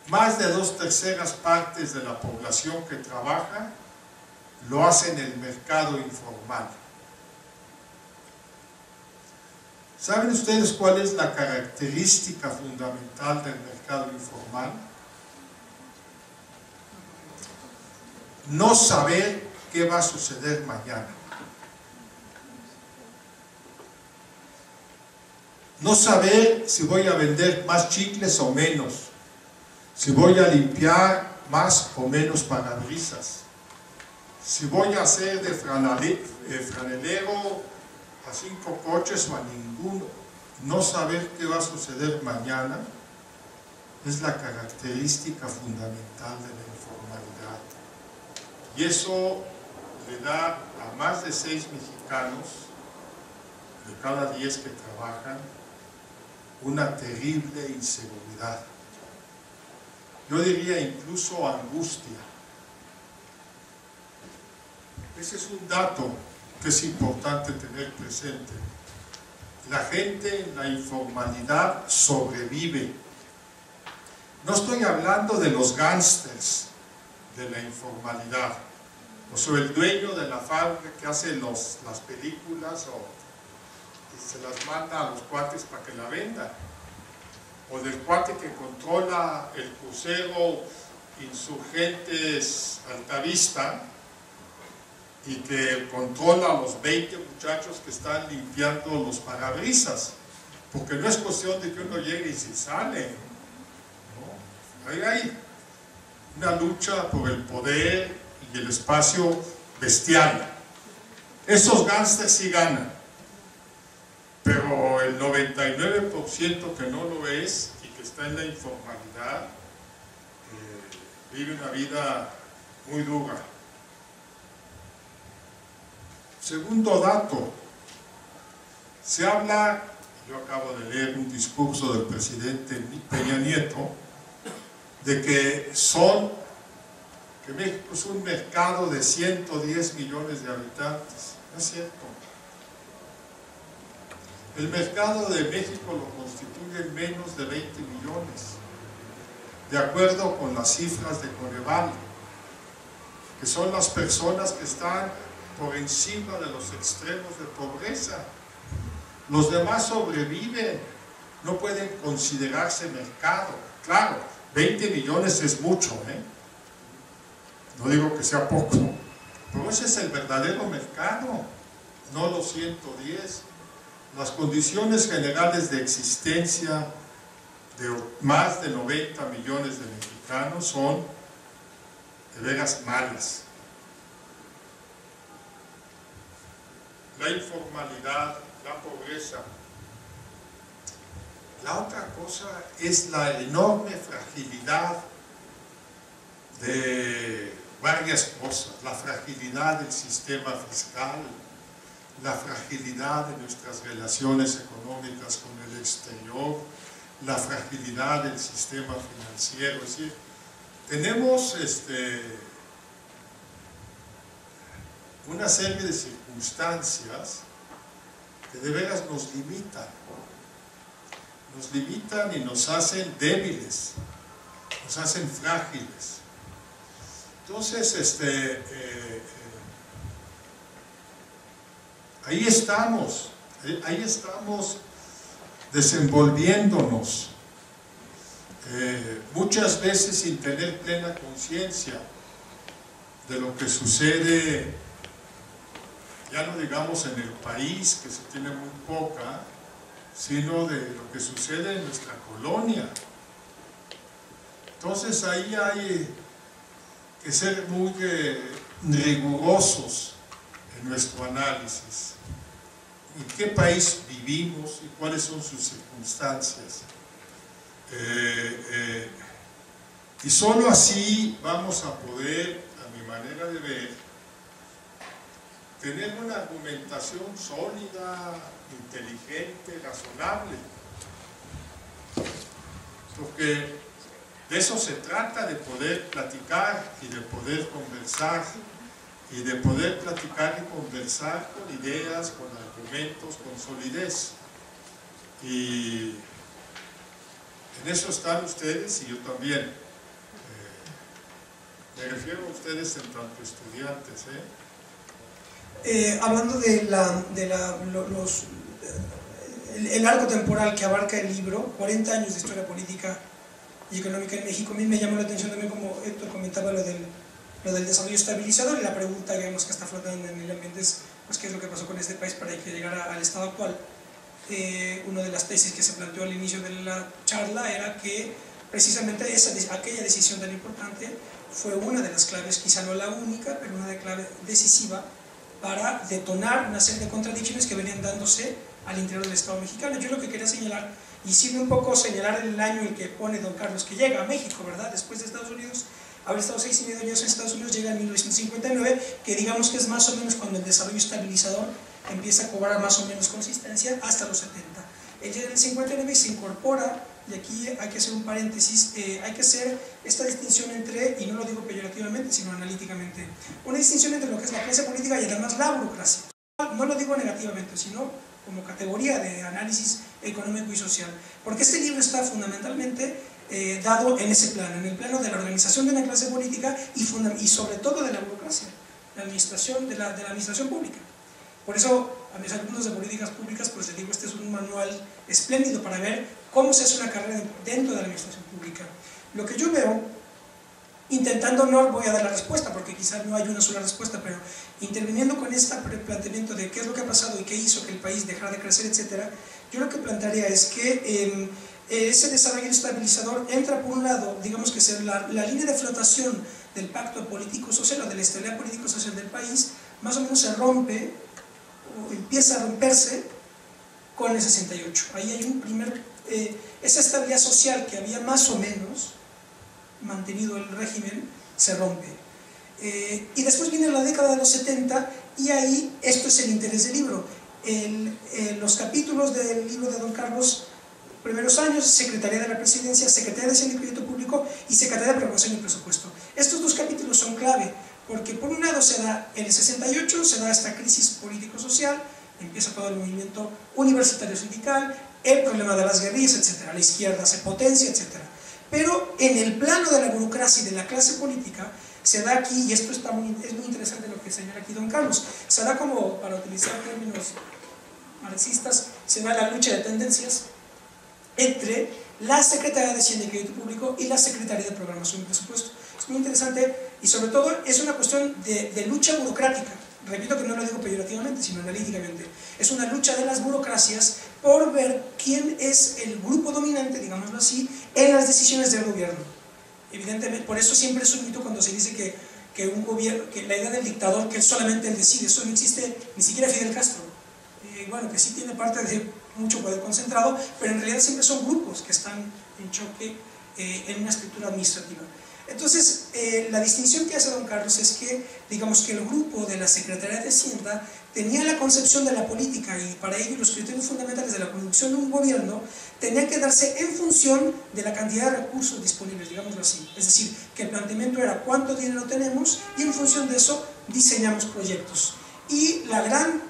Más de 2/3 partes de la población que trabaja lo hace en el mercado informal. ¿Saben ustedes cuál es la característica fundamental del mercado informal? No saber qué va a suceder mañana. No saber si voy a vender más chicles o menos, si voy a limpiar más o menos parabrisas, si voy a hacer de franelero a 5 coches o a ninguno. No saber qué va a suceder mañana es la característica fundamental de la informalidad. Y eso le da a más de 6 mexicanos de cada 10 que trabajan una terrible inseguridad. Yo diría incluso angustia. Ese es un dato que es importante tener presente. La gente en la informalidad sobrevive. No estoy hablando de los gángsters de la informalidad, o sea, el dueño de la fábrica que hace las películas y se las manda a los cuates para que la vendan, o del cuate que controla el crucero Insurgentes Altavista y que controla a los 20 muchachos que están limpiando los parabrisas, porque no es cuestión de que uno llegue y se sale, ¿no? Ahí hay una lucha por el poder y el espacio bestial. Esos gángsters sí ganan, pero el 99% que no lo es y que está en la informalidad vive una vida muy dura. Segundo dato, se habla, yo acabo de leer un discurso del presidente Peña Nieto, de que México es un mercado de 110 millones de habitantes. No es cierto. El mercado de México lo constituye menos de 20 millones, de acuerdo con las cifras de Coneval, que son las personas que están por encima de los extremos de pobreza. Los demás sobreviven, no pueden considerarse mercado. Claro, 20 millones es mucho, no digo que sea poco, pero ese es el verdadero mercado, no los 110. Las condiciones generales de existencia de más de 90 millones de mexicanos son de veras malas. La informalidad, la pobreza. La otra cosa es la enorme fragilidad de varias cosas. La fragilidad del sistema fiscal, la fragilidad de nuestras relaciones económicas con el exterior, la fragilidad del sistema financiero. Es decir, tenemos una serie de circunstancias que de veras nos limitan y nos hacen débiles, nos hacen frágiles. Entonces, ahí estamos desenvolviéndonos, muchas veces sin tener plena conciencia de lo que sucede, ya no digamos en el país, que se tiene muy poca, sino de lo que sucede en nuestra colonia. Entonces ahí hay que ser muy rigurosos en nuestro análisis. ¿En qué país vivimos y cuáles son sus circunstancias? Y solo así vamos a poder, a mi manera de ver, tener una argumentación sólida, inteligente, razonable. Porque de eso se trata, de poder platicar y de poder conversar, y de poder platicar y conversar con ideas, con argumentos, con solidez. Y en eso están ustedes y yo también. Me refiero a ustedes en tanto estudiantes. Hablando de el arco temporal que abarca el libro, 40 años de historia política y económica en México, a mí me llamó la atención también, como Héctor comentaba, lo del desarrollo estabilizador, y la pregunta, digamos, que está flotando en el ambiente es, pues, ¿qué es lo que pasó con este país para que llegara al estado actual? Una de las tesis que se planteó al inicio de la charla era que precisamente aquella decisión tan importante fue una de las claves, quizá no la única, pero una de clave decisiva para detonar una serie de contradicciones que venían dándose al interior del Estado mexicano. Yo lo que quería señalar, y sirve un poco señalar el año en que pone don Carlos, que llega a México, ¿verdad?, después de Estados Unidos, haber estado 6,5 años en Estados Unidos, llega en 1959, que digamos que es más o menos cuando el desarrollo estabilizador empieza a cobrar más o menos consistencia, hasta los 70. Él llega en el 59 y se incorpora, y aquí hay que hacer un paréntesis, hay que hacer esta distinción entre, y no lo digo peyorativamente, sino analíticamente, una distinción entre lo que es la clase política y además la burocracia. No lo digo negativamente, sino como categoría de análisis económico y social, porque este libro está fundamentalmente dado en ese plano, en el plano de la organización de una clase política y sobre todo de la burocracia, la administración, de la administración pública. Por eso, a mis alumnos de políticas públicas, pues les digo, este es un manual espléndido para ver cómo se hace una carrera dentro de la administración pública. Lo que yo veo, intentando, no voy a dar la respuesta, porque quizás no hay una sola respuesta, pero interviniendo con este planteamiento de qué es lo que ha pasado y qué hizo que el país dejara de crecer, etc., yo lo que plantearía es que ese desarrollo estabilizador entra por un lado, digamos que es la línea de flotación del pacto político-social o de la estabilidad político-social del país, más o menos se rompe, o empieza a romperse con el 68. Ahí hay un primer, esa estabilidad social que había más o menos mantenido el régimen, se rompe. Y después viene la década de los 70, y ahí, esto es el interés del libro. Los capítulos del libro de don Carlos, primeros años, Secretaría de la Presidencia, Secretaría de Hacienda y Crédito Público y Secretaría de Programación y Presupuesto. Estos dos capítulos son clave, porque por un lado se da, en el 68 se da esta crisis político-social, empieza todo el movimiento universitario sindical, el problema de las guerrillas, etc. La izquierda se potencia, etc. Pero en el plano de la burocracia y de la clase política, se da aquí, y esto es muy interesante lo que señala aquí don Carlos, se da como, para utilizar términos marxistas, se da la lucha de tendencias entre la Secretaría de Hacienda y Crédito Público y la Secretaría de Programación y Presupuesto. Es muy interesante y sobre todo es una cuestión de lucha burocrática. Repito que no lo digo peyorativamente, sino analíticamente. Es una lucha de las burocracias por ver quién es el grupo dominante, digámoslo así, en las decisiones del gobierno. Evidentemente, por eso siempre es un mito cuando se dice que un gobierno, que la idea del dictador, que solamente él decide, eso no existe ni siquiera Fidel Castro. Bueno, que sí tiene parte de mucho poder concentrado, pero en realidad siempre son grupos que están en choque en una estructura administrativa. Entonces, la distinción que hace don Carlos es que, digamos que el grupo de la Secretaría de Hacienda tenía la concepción de la política y para ello los criterios fundamentales de la conducción de un gobierno tenían que darse en función de la cantidad de recursos disponibles, digámoslo así. Es decir, que el planteamiento era cuánto dinero tenemos y en función de eso diseñamos proyectos. Y la gran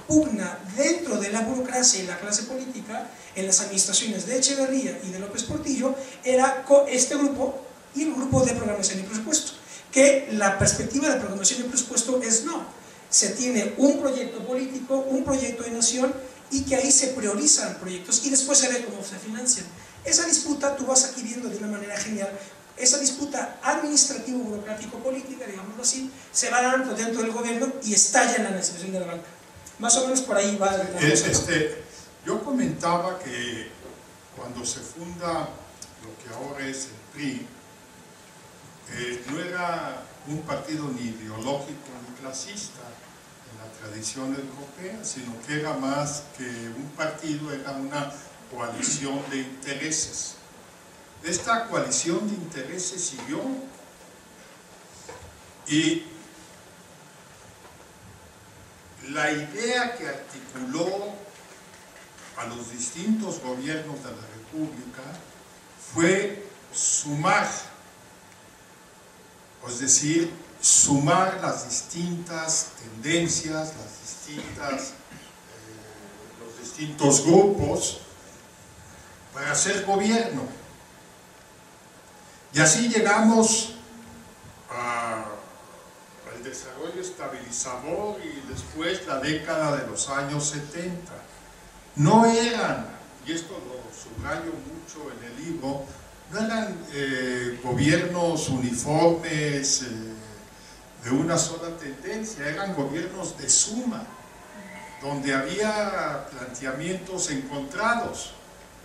pugna dentro de la burocracia y la clase política, en las administraciones de Echeverría y de López Portillo, era este grupo y el grupo de programación y presupuesto, que la perspectiva de programación y presupuesto es no, se tiene un proyecto político, un proyecto de nación y que ahí se priorizan proyectos y después se ve cómo se financian. Esa disputa tú vas aquí viendo de una manera genial, esa disputa administrativo-burocrático-política, digámoslo así, se va dando dentro del gobierno y estalla en la administración de la banca. Más o menos por ahí va. Yo comentaba que cuando se funda lo que ahora es el PRI, no era un partido ni ideológico ni clasista en la tradición europea, sino que era más que un partido, era una coalición de intereses. Esta coalición de intereses siguió y la idea que articuló a los distintos gobiernos de la República fue sumar, es decir, sumar las distintas tendencias, los distintos grupos para hacer gobierno. Y así llegamos al desarrollo estabilizador y después la década de los años 70. No eran, y esto lo subrayo mucho en el libro, no eran gobiernos uniformes de una sola tendencia, eran gobiernos de suma, donde había planteamientos encontrados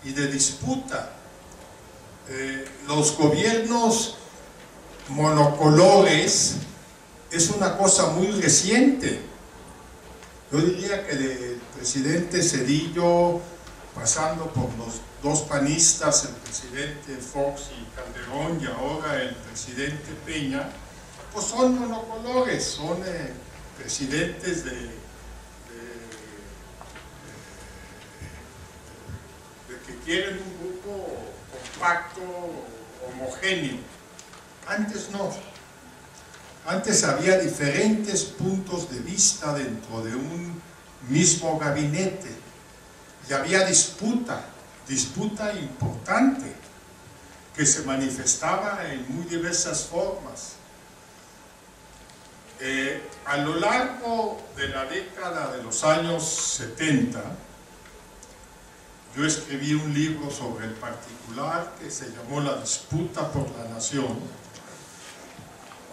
y de disputa. Los gobiernos monocolores es una cosa muy reciente. Yo diría que del presidente Zedillo, pasando por los dos panistas, el presidente Fox y Calderón, y ahora el presidente Peña, pues son monocolores, son presidentes de que quieren un grupo compacto, homogéneo. Antes no. Antes había diferentes puntos de vista dentro de un mismo gabinete y había disputa importante que se manifestaba en muy diversas formas. A lo largo de la década de los años 70, yo escribí un libro sobre el particular que se llamó La disputa por la nación,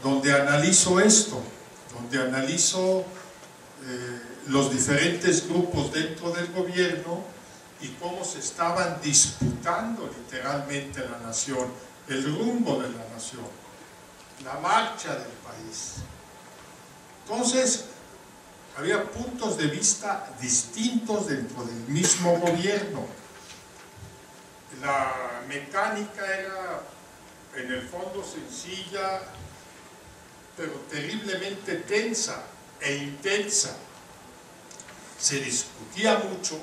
donde analizo esto, donde analizo los diferentes grupos dentro del gobierno y cómo se estaban disputando literalmente la nación, el rumbo de la nación, la marcha del país. Entonces, había puntos de vista distintos dentro del mismo gobierno. La mecánica era, en el fondo, sencilla, pero terriblemente tensa e intensa. Se discutía mucho,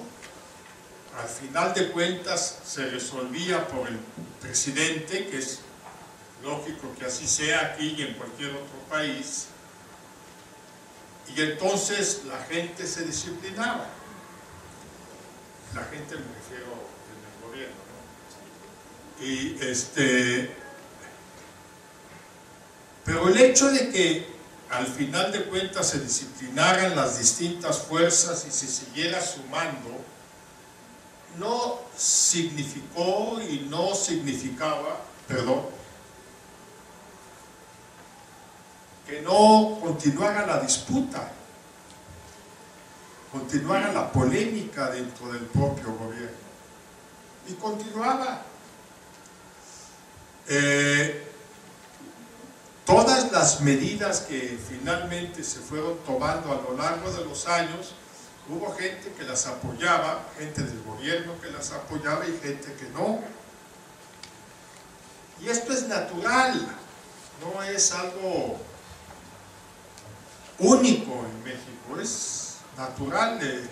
al final de cuentas se resolvía por el presidente, que es lógico que así sea aquí y en cualquier otro país, y entonces la gente se disciplinaba. La gente, me refiero en el gobierno, ¿no? Y pero el hecho de que al final de cuentas se disciplinaran las distintas fuerzas y se siguiera sumando, no significó y no significaba, que no continuara la disputa, continuara la polémica dentro del propio gobierno. Y continuaba. Todas las medidas que finalmente se fueron tomando a lo largo de los años, hubo gente que las apoyaba, gente del gobierno que las apoyaba y gente que no. Y esto es natural. no es algo único en México, es natural. Es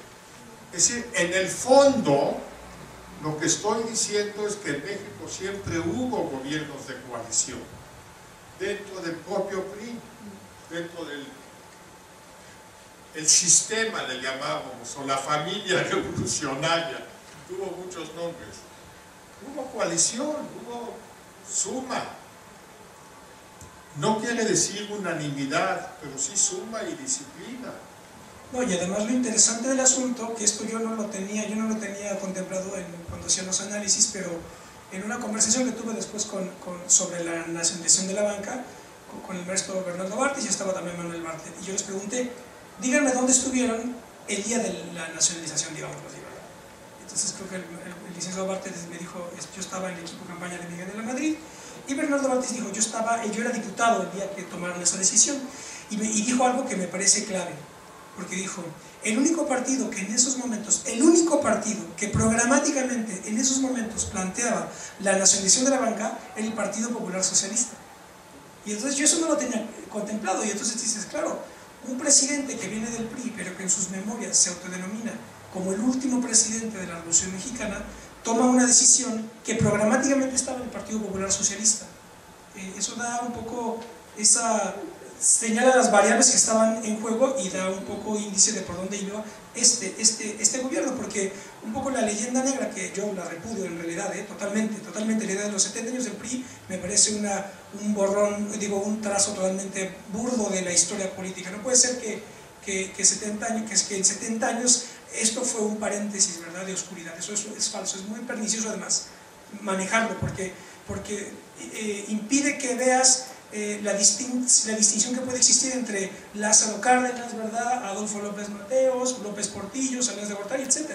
decir, en el fondo, lo que estoy diciendo es que en México siempre hubo gobiernos de coalición, dentro del propio PRI, dentro del sistema, le llamábamos, o la familia revolucionaria, tuvo muchos nombres. Hubo coalición, hubo suma. No quiere decir unanimidad, pero sí suma y disciplina. No, y además lo interesante del asunto, que esto yo no lo tenía contemplado cuando hacía los análisis, pero en una conversación que tuve después sobre la nacionalización de la banca, con el maestro Bernardo Barthes, y estaba también Manuel Bartlett, y yo les pregunté, díganme dónde estuvieron el día de la nacionalización, digamos así, ¿verdad? Entonces creo que el licenciado Bartlett me dijo, yo estaba en el equipo de campaña de Miguel de la Madrid, y Bernardo Barthes dijo, yo era diputado el día que tomaron esa decisión, y dijo algo que me parece clave, porque dijo, el único partido que en esos momentos, el único partido que programáticamente en esos momentos planteaba la nacionalización de la banca era el Partido Popular Socialista. Y entonces yo eso no lo tenía contemplado, y entonces dices, claro, un presidente que viene del PRI, pero que en sus memorias se autodenomina como el último presidente de la Revolución Mexicana, toma una decisión que programáticamente estaba en el Partido Popular Socialista. Eso da un poco señala las variables que estaban en juego y da un poco índice de por dónde iba este gobierno, porque un poco la leyenda negra, que yo la repudio en realidad, totalmente, la idea de los 70 años del PRI me parece un borrón, un trazo totalmente burdo de la historia política. No puede ser que en 70 años esto fue un paréntesis, ¿verdad?, de oscuridad. Eso es falso, es muy pernicioso además manejarlo, porque impide que veas la distinción que puede existir entre Lázaro Cárdenas, ¿verdad?, Adolfo López Mateos, López Portillo, Salinas de Gortari, etc.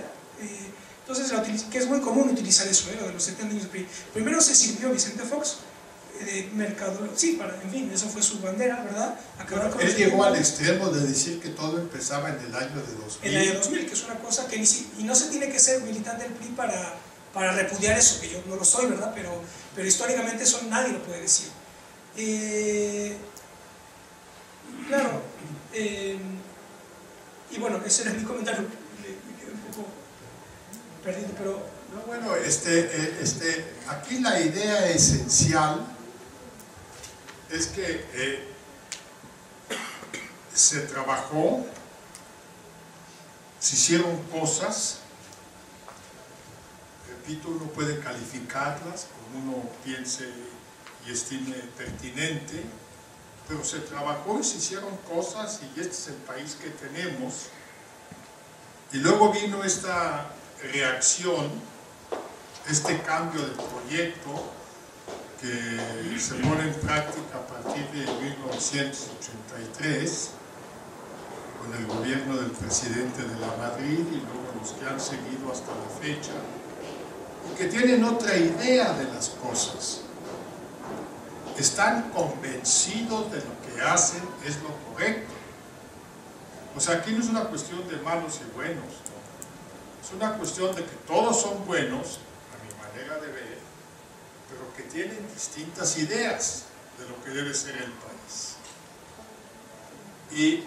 Entonces, que es muy común utilizar eso, lo de los 70 años de PRI. Primero se sirvió Vicente Fox, mercado, sí, en fin, eso fue su bandera, ¿verdad? Él llegó al extremo de decir que todo empezaba en el año de 2000. En el año 2000, que es una cosa que y no se tiene que ser militante del PRI para repudiar eso, que yo no lo soy, ¿verdad? Pero históricamente eso nadie lo puede decir. Claro, y bueno, ese era mi comentario, me quedé un poco perdido, pero... No, bueno, aquí la idea esencial es que se trabajó, se hicieron cosas, repito, uno puede calificarlas como uno piense y estime pertinente, pero se trabajó y se hicieron cosas, y este es el país que tenemos. Y luego vino esta reacción, este cambio de proyecto que se pone en práctica a partir de 1983 con el gobierno del presidente de la Madrid y luego los que han seguido hasta la fecha, y que tienen otra idea de las cosas. Están convencidos de lo que hacen es lo correcto. O sea, aquí no es una cuestión de malos y buenos, ¿no? Es una cuestión de que todos son buenos, a mi manera de ver, pero que tienen distintas ideas de lo que debe ser el país. Y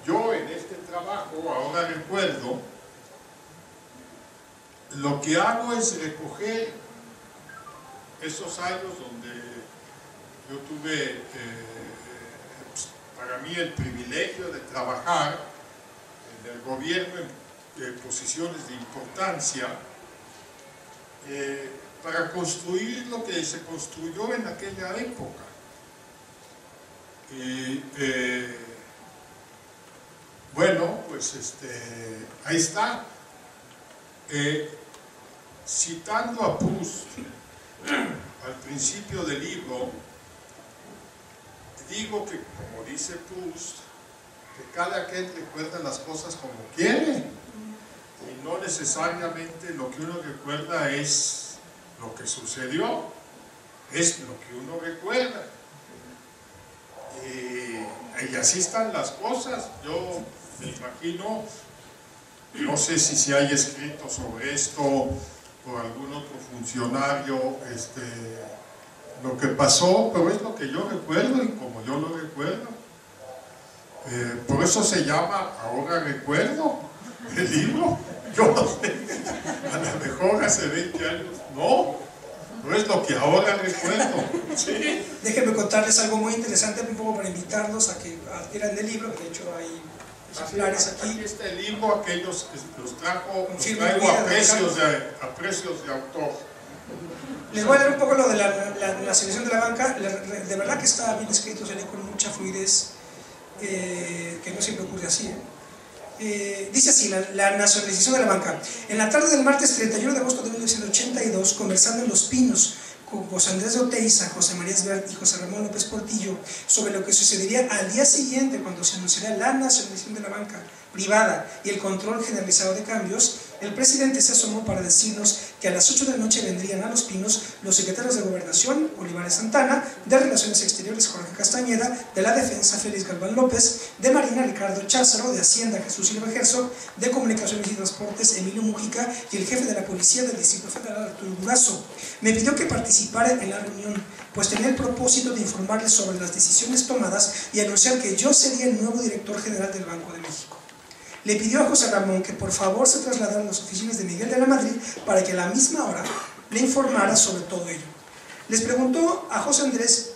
yo en este trabajo, ahora recuerdo, lo que hago es recoger esos años donde yo tuve para mí el privilegio de trabajar en el gobierno en posiciones de importancia, para construir lo que se construyó en aquella época. Bueno, pues ahí está. Citando a Proust al principio del libro, digo que, como dice Proust, que cada quien recuerda las cosas como quiere, y no necesariamente lo que uno recuerda es lo que sucedió, es lo que uno recuerda. Y así están las cosas. Yo me imagino, no sé si se haya escrito sobre esto por algún otro funcionario lo que pasó, pero es lo que yo recuerdo y como yo lo recuerdo. Por eso se llama Ahora Recuerdo el libro. Yo no sé, a lo mejor hace 20 años no es lo que ahora recuerdo. ¿Sí? Déjenme contarles algo muy interesante, un poco para invitarlos a que adquieran el libro. De hecho hay ejemplares aquí. Aquí está el libro, aquellos que los traigo a precios de autor. Les voy a leer un poco lo de la nacionalización de la banca. De verdad que está bien escrito, se lee con mucha fluidez, que no siempre ocurre así. Dice así, la nacionalización de la banca. En la tarde del martes 31 de agosto de 1982, conversando en Los Pinos con José Andrés de Oteiza, José María Esbert y José Ramón López Portillo sobre lo que sucedería al día siguiente cuando se anunciaría la nacionalización de la banca privada y el control generalizado de cambios, el presidente se asomó para decirnos que a las 8 de la noche vendrían a Los Pinos los secretarios de Gobernación, Olivares Santana, de Relaciones Exteriores, Jorge Castañeda, de la Defensa, Félix Galván López, de Marina, Ricardo Cházaro, de Hacienda, Jesús Silva Herzog, de Comunicaciones y Transportes, Emilio Mújica, y el jefe de la Policía del Distrito Federal, Arturo Durazo. Me pidió que participara en la reunión, pues tenía el propósito de informarles sobre las decisiones tomadas y anunciar que yo sería el nuevo director general del Banco de México. Le pidió a José Ramón que por favor se trasladara a las oficinas de Miguel de la Madrid para que a la misma hora le informara sobre todo ello. Les preguntó a José Andrés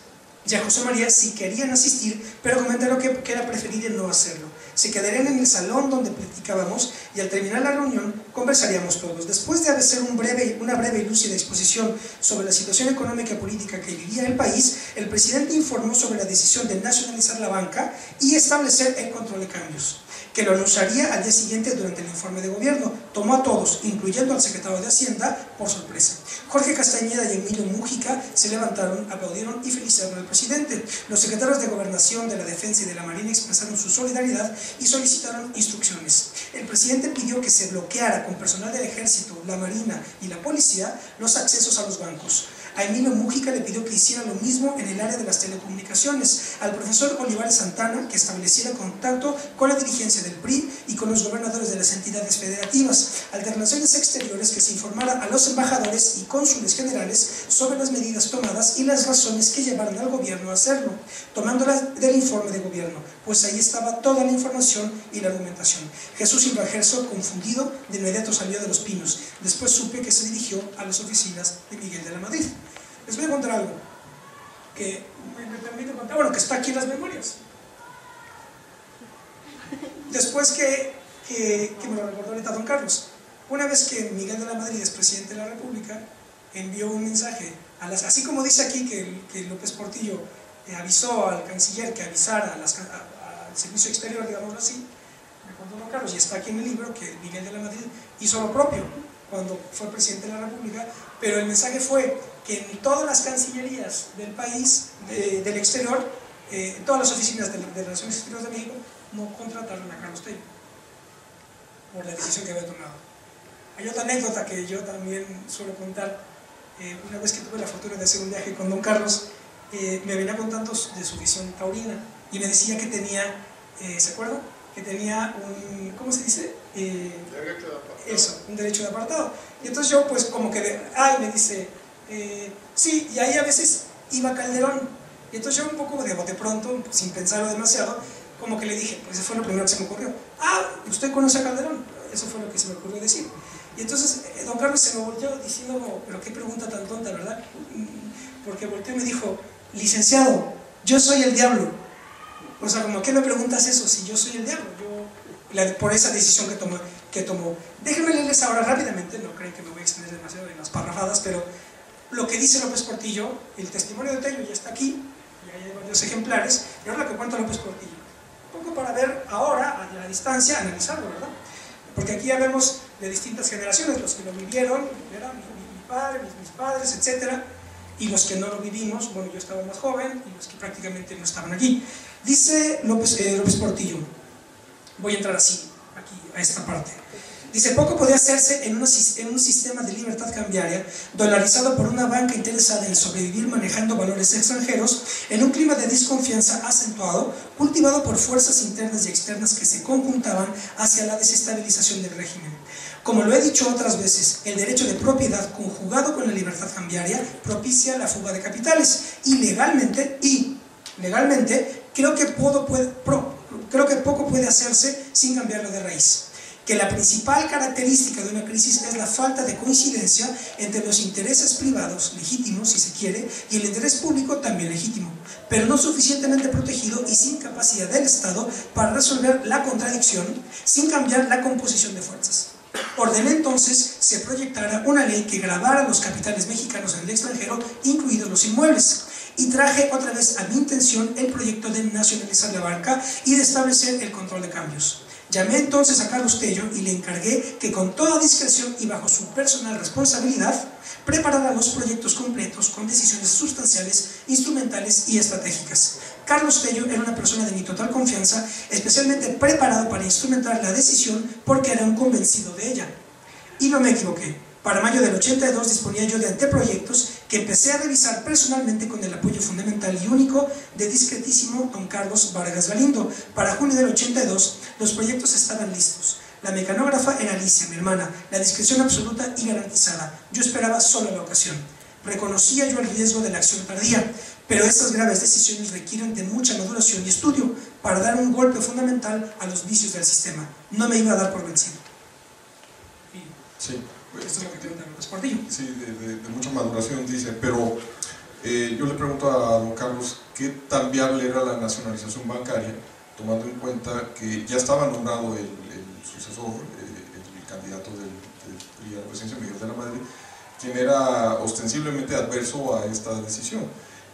y a José María si querían asistir, pero comentaron que era preferible no hacerlo. Se quedarían en el salón donde platicábamos y al terminar la reunión conversaríamos todos. Después de hacer una breve y lúcida exposición sobre la situación económica y política que vivía el país, el presidente informó sobre la decisión de nacionalizar la banca y establecer el control de cambios, que lo anunciaría al día siguiente durante el informe de gobierno. Tomó a todos, incluyendo al secretario de Hacienda, por sorpresa. Jorge Castañeda y Emilio Mújica se levantaron, aplaudieron y felicitaron al presidente. Los secretarios de Gobernación, de la Defensa y de la Marina expresaron su solidaridad y solicitaron instrucciones. El presidente pidió que se bloqueara con personal del Ejército, la Marina y la Policía los accesos a los bancos. A Emilio Mújica le pidió que hiciera lo mismo en el área de las telecomunicaciones. Al profesor Olivares Santana que estableciera contacto con la dirigencia del PRI y con los gobernadores de las entidades federativas. Al de Relaciones Exteriores que se informara a los embajadores y cónsules generales sobre las medidas tomadas y las razones que llevaron al gobierno a hacerlo, tomándolas del informe de gobierno, pues ahí estaba toda la información y la argumentación. Jesús Silva Herzog, confundido, de inmediato salió de Los Pinos. Después supe que se dirigió a las oficinas de Miguel de la Madrid. Les voy a contar algo que me permite contar, bueno, que está aquí en las memorias. Después que me lo recordó ahorita don Carlos, una vez que Miguel de la Madrid es presidente de la República, envió un mensaje, así como dice aquí que López Portillo avisó al canciller que avisara al servicio exterior, digámoslo así, me contó don Carlos, y está aquí en el libro, que Miguel de la Madrid hizo lo propio cuando fue presidente de la República, pero el mensaje fue que en todas las cancillerías del país, del exterior, en todas las oficinas de Relaciones Exteriores de México, no contrataron a Carlos Tello por la decisión que había tomado. Hay otra anécdota que yo también suelo contar. Una vez que tuve la fortuna de hacer un viaje con don Carlos, me venía contando de su visión taurina y me decía que tenía, ¿se acuerdan? Que tenía un, ¿cómo se dice? Derecho de apartado. Eso, un derecho de apartado. Y entonces yo pues como que, me dice, sí, y ahí a veces iba Calderón. Y entonces yo un poco de bote pronto, sin pensarlo demasiado, como que le dije, pues eso fue lo primero que se me ocurrió. ¿Usted conoce a Calderón? Eso fue lo que se me ocurrió decir. Y entonces don Carlos se me volteó diciendo, pero qué pregunta tan tonta, ¿verdad? Porque volteó y me dijo, licenciado, yo soy el diablo. O sea, como, ¿qué me preguntas eso si yo soy el diablo? Por esa decisión que tomó. Déjenme leerles ahora rápidamente, no creen que me voy a extender demasiado en las parrafadas, pero lo que dice López Portillo, el testimonio de Tello ya está aquí, y hay varios ejemplares, y ahora lo que cuenta López Portillo. Un poco para ver ahora, a la distancia, analizarlo, ¿verdad? Porque aquí ya vemos de distintas generaciones, los que lo vivieron, mi padre, mis padres, etc. Y los que no lo vivimos, bueno, yo estaba más joven, y los que prácticamente no estaban aquí. Dice López Portillo, voy a entrar así, aquí, a esta parte. Dice, poco podía hacerse en un sistema de libertad cambiaria, dolarizado por una banca interesada en sobrevivir manejando valores extranjeros, en un clima de desconfianza acentuado, cultivado por fuerzas internas y externas que se conjuntaban hacia la desestabilización del régimen. Como lo he dicho otras veces, el derecho de propiedad conjugado con la libertad cambiaria propicia la fuga de capitales y legalmente creo que poco puede hacerse sin cambiarlo de raíz. Que la principal característica de una crisis es la falta de coincidencia entre los intereses privados, legítimos si se quiere, y el interés público también legítimo, pero no suficientemente protegido y sin capacidad del Estado para resolver la contradicción sin cambiar la composición de fuerzas. Ordené entonces se proyectara una ley que gravara los capitales mexicanos en el extranjero, incluidos los inmuebles, y traje otra vez a mi intención el proyecto de nacionalizar la banca y de establecer el control de cambios. Llamé entonces a Carlos Tello y le encargué que con toda discreción y bajo su personal responsabilidad preparara los proyectos completos con decisiones sustanciales, instrumentales y estratégicas. Carlos Tello era una persona de mi total confianza, especialmente preparado para instrumentar la decisión porque era un convencido de ella. Y no me equivoqué. Para mayo del 82 disponía yo de anteproyectos que empecé a revisar personalmente con el apoyo fundamental y único de discretísimo don Carlos Vargas Galindo. Para junio del 82 los proyectos estaban listos. La mecanógrafa era Alicia, mi hermana, la discreción absoluta y garantizada. Yo esperaba solo la ocasión. Reconocía yo el riesgo de la acción tardía, pero estas graves decisiones requieren de mucha maduración y estudio para dar un golpe fundamental a los vicios del sistema. No me iba a dar por vencido. Sí. Esto es lo que cuenta López Portillo. Sí, de mucha maduración, dice, pero yo le pregunto a don Carlos, ¿qué tan viable era la nacionalización bancaria, tomando en cuenta que ya estaba nombrado el sucesor, el candidato del PRI a la presidencia, Miguel de la Madrid, quien era ostensiblemente adverso a esta decisión?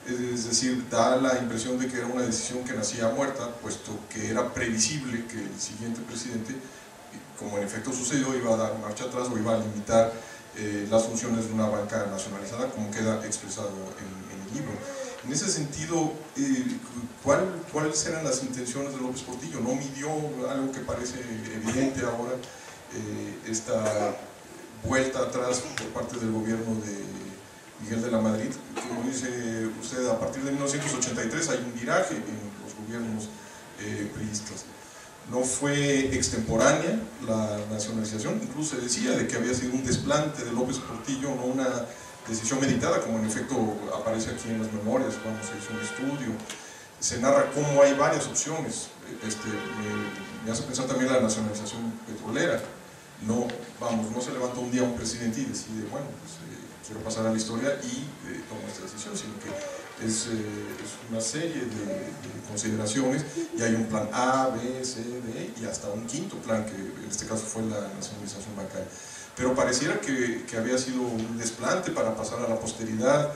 Es decir, da la impresión de que era una decisión que nacía muerta, puesto que era previsible que el siguiente presidente, como en efecto sucedió, iba a dar marcha atrás o iba a limitar las funciones de una banca nacionalizada, como queda expresado en el libro. En ese sentido, ¿cuáles eran las intenciones de López Portillo? ¿No midió algo que parece evidente ahora, esta vuelta atrás por parte del gobierno de Miguel de la Madrid? Como dice usted, a partir de 1983 hay un viraje en los gobiernos priistas. No fue extemporánea la nacionalización, incluso se decía de que había sido un desplante de López Portillo, no una decisión meditada, como en efecto aparece aquí en las memorias. Cuando se hizo un estudio, se narra cómo hay varias opciones. Me hace pensar también la nacionalización petrolera. No se levanta un día un presidente y decide, bueno, pues, quiero pasar a la historia y toma esta decisión, sino que es una serie de consideraciones y hay un plan A, B, C, D y hasta un quinto plan, que en este caso fue la nacionalización bancaria. Pero pareciera que había sido un desplante para pasar a la posteridad.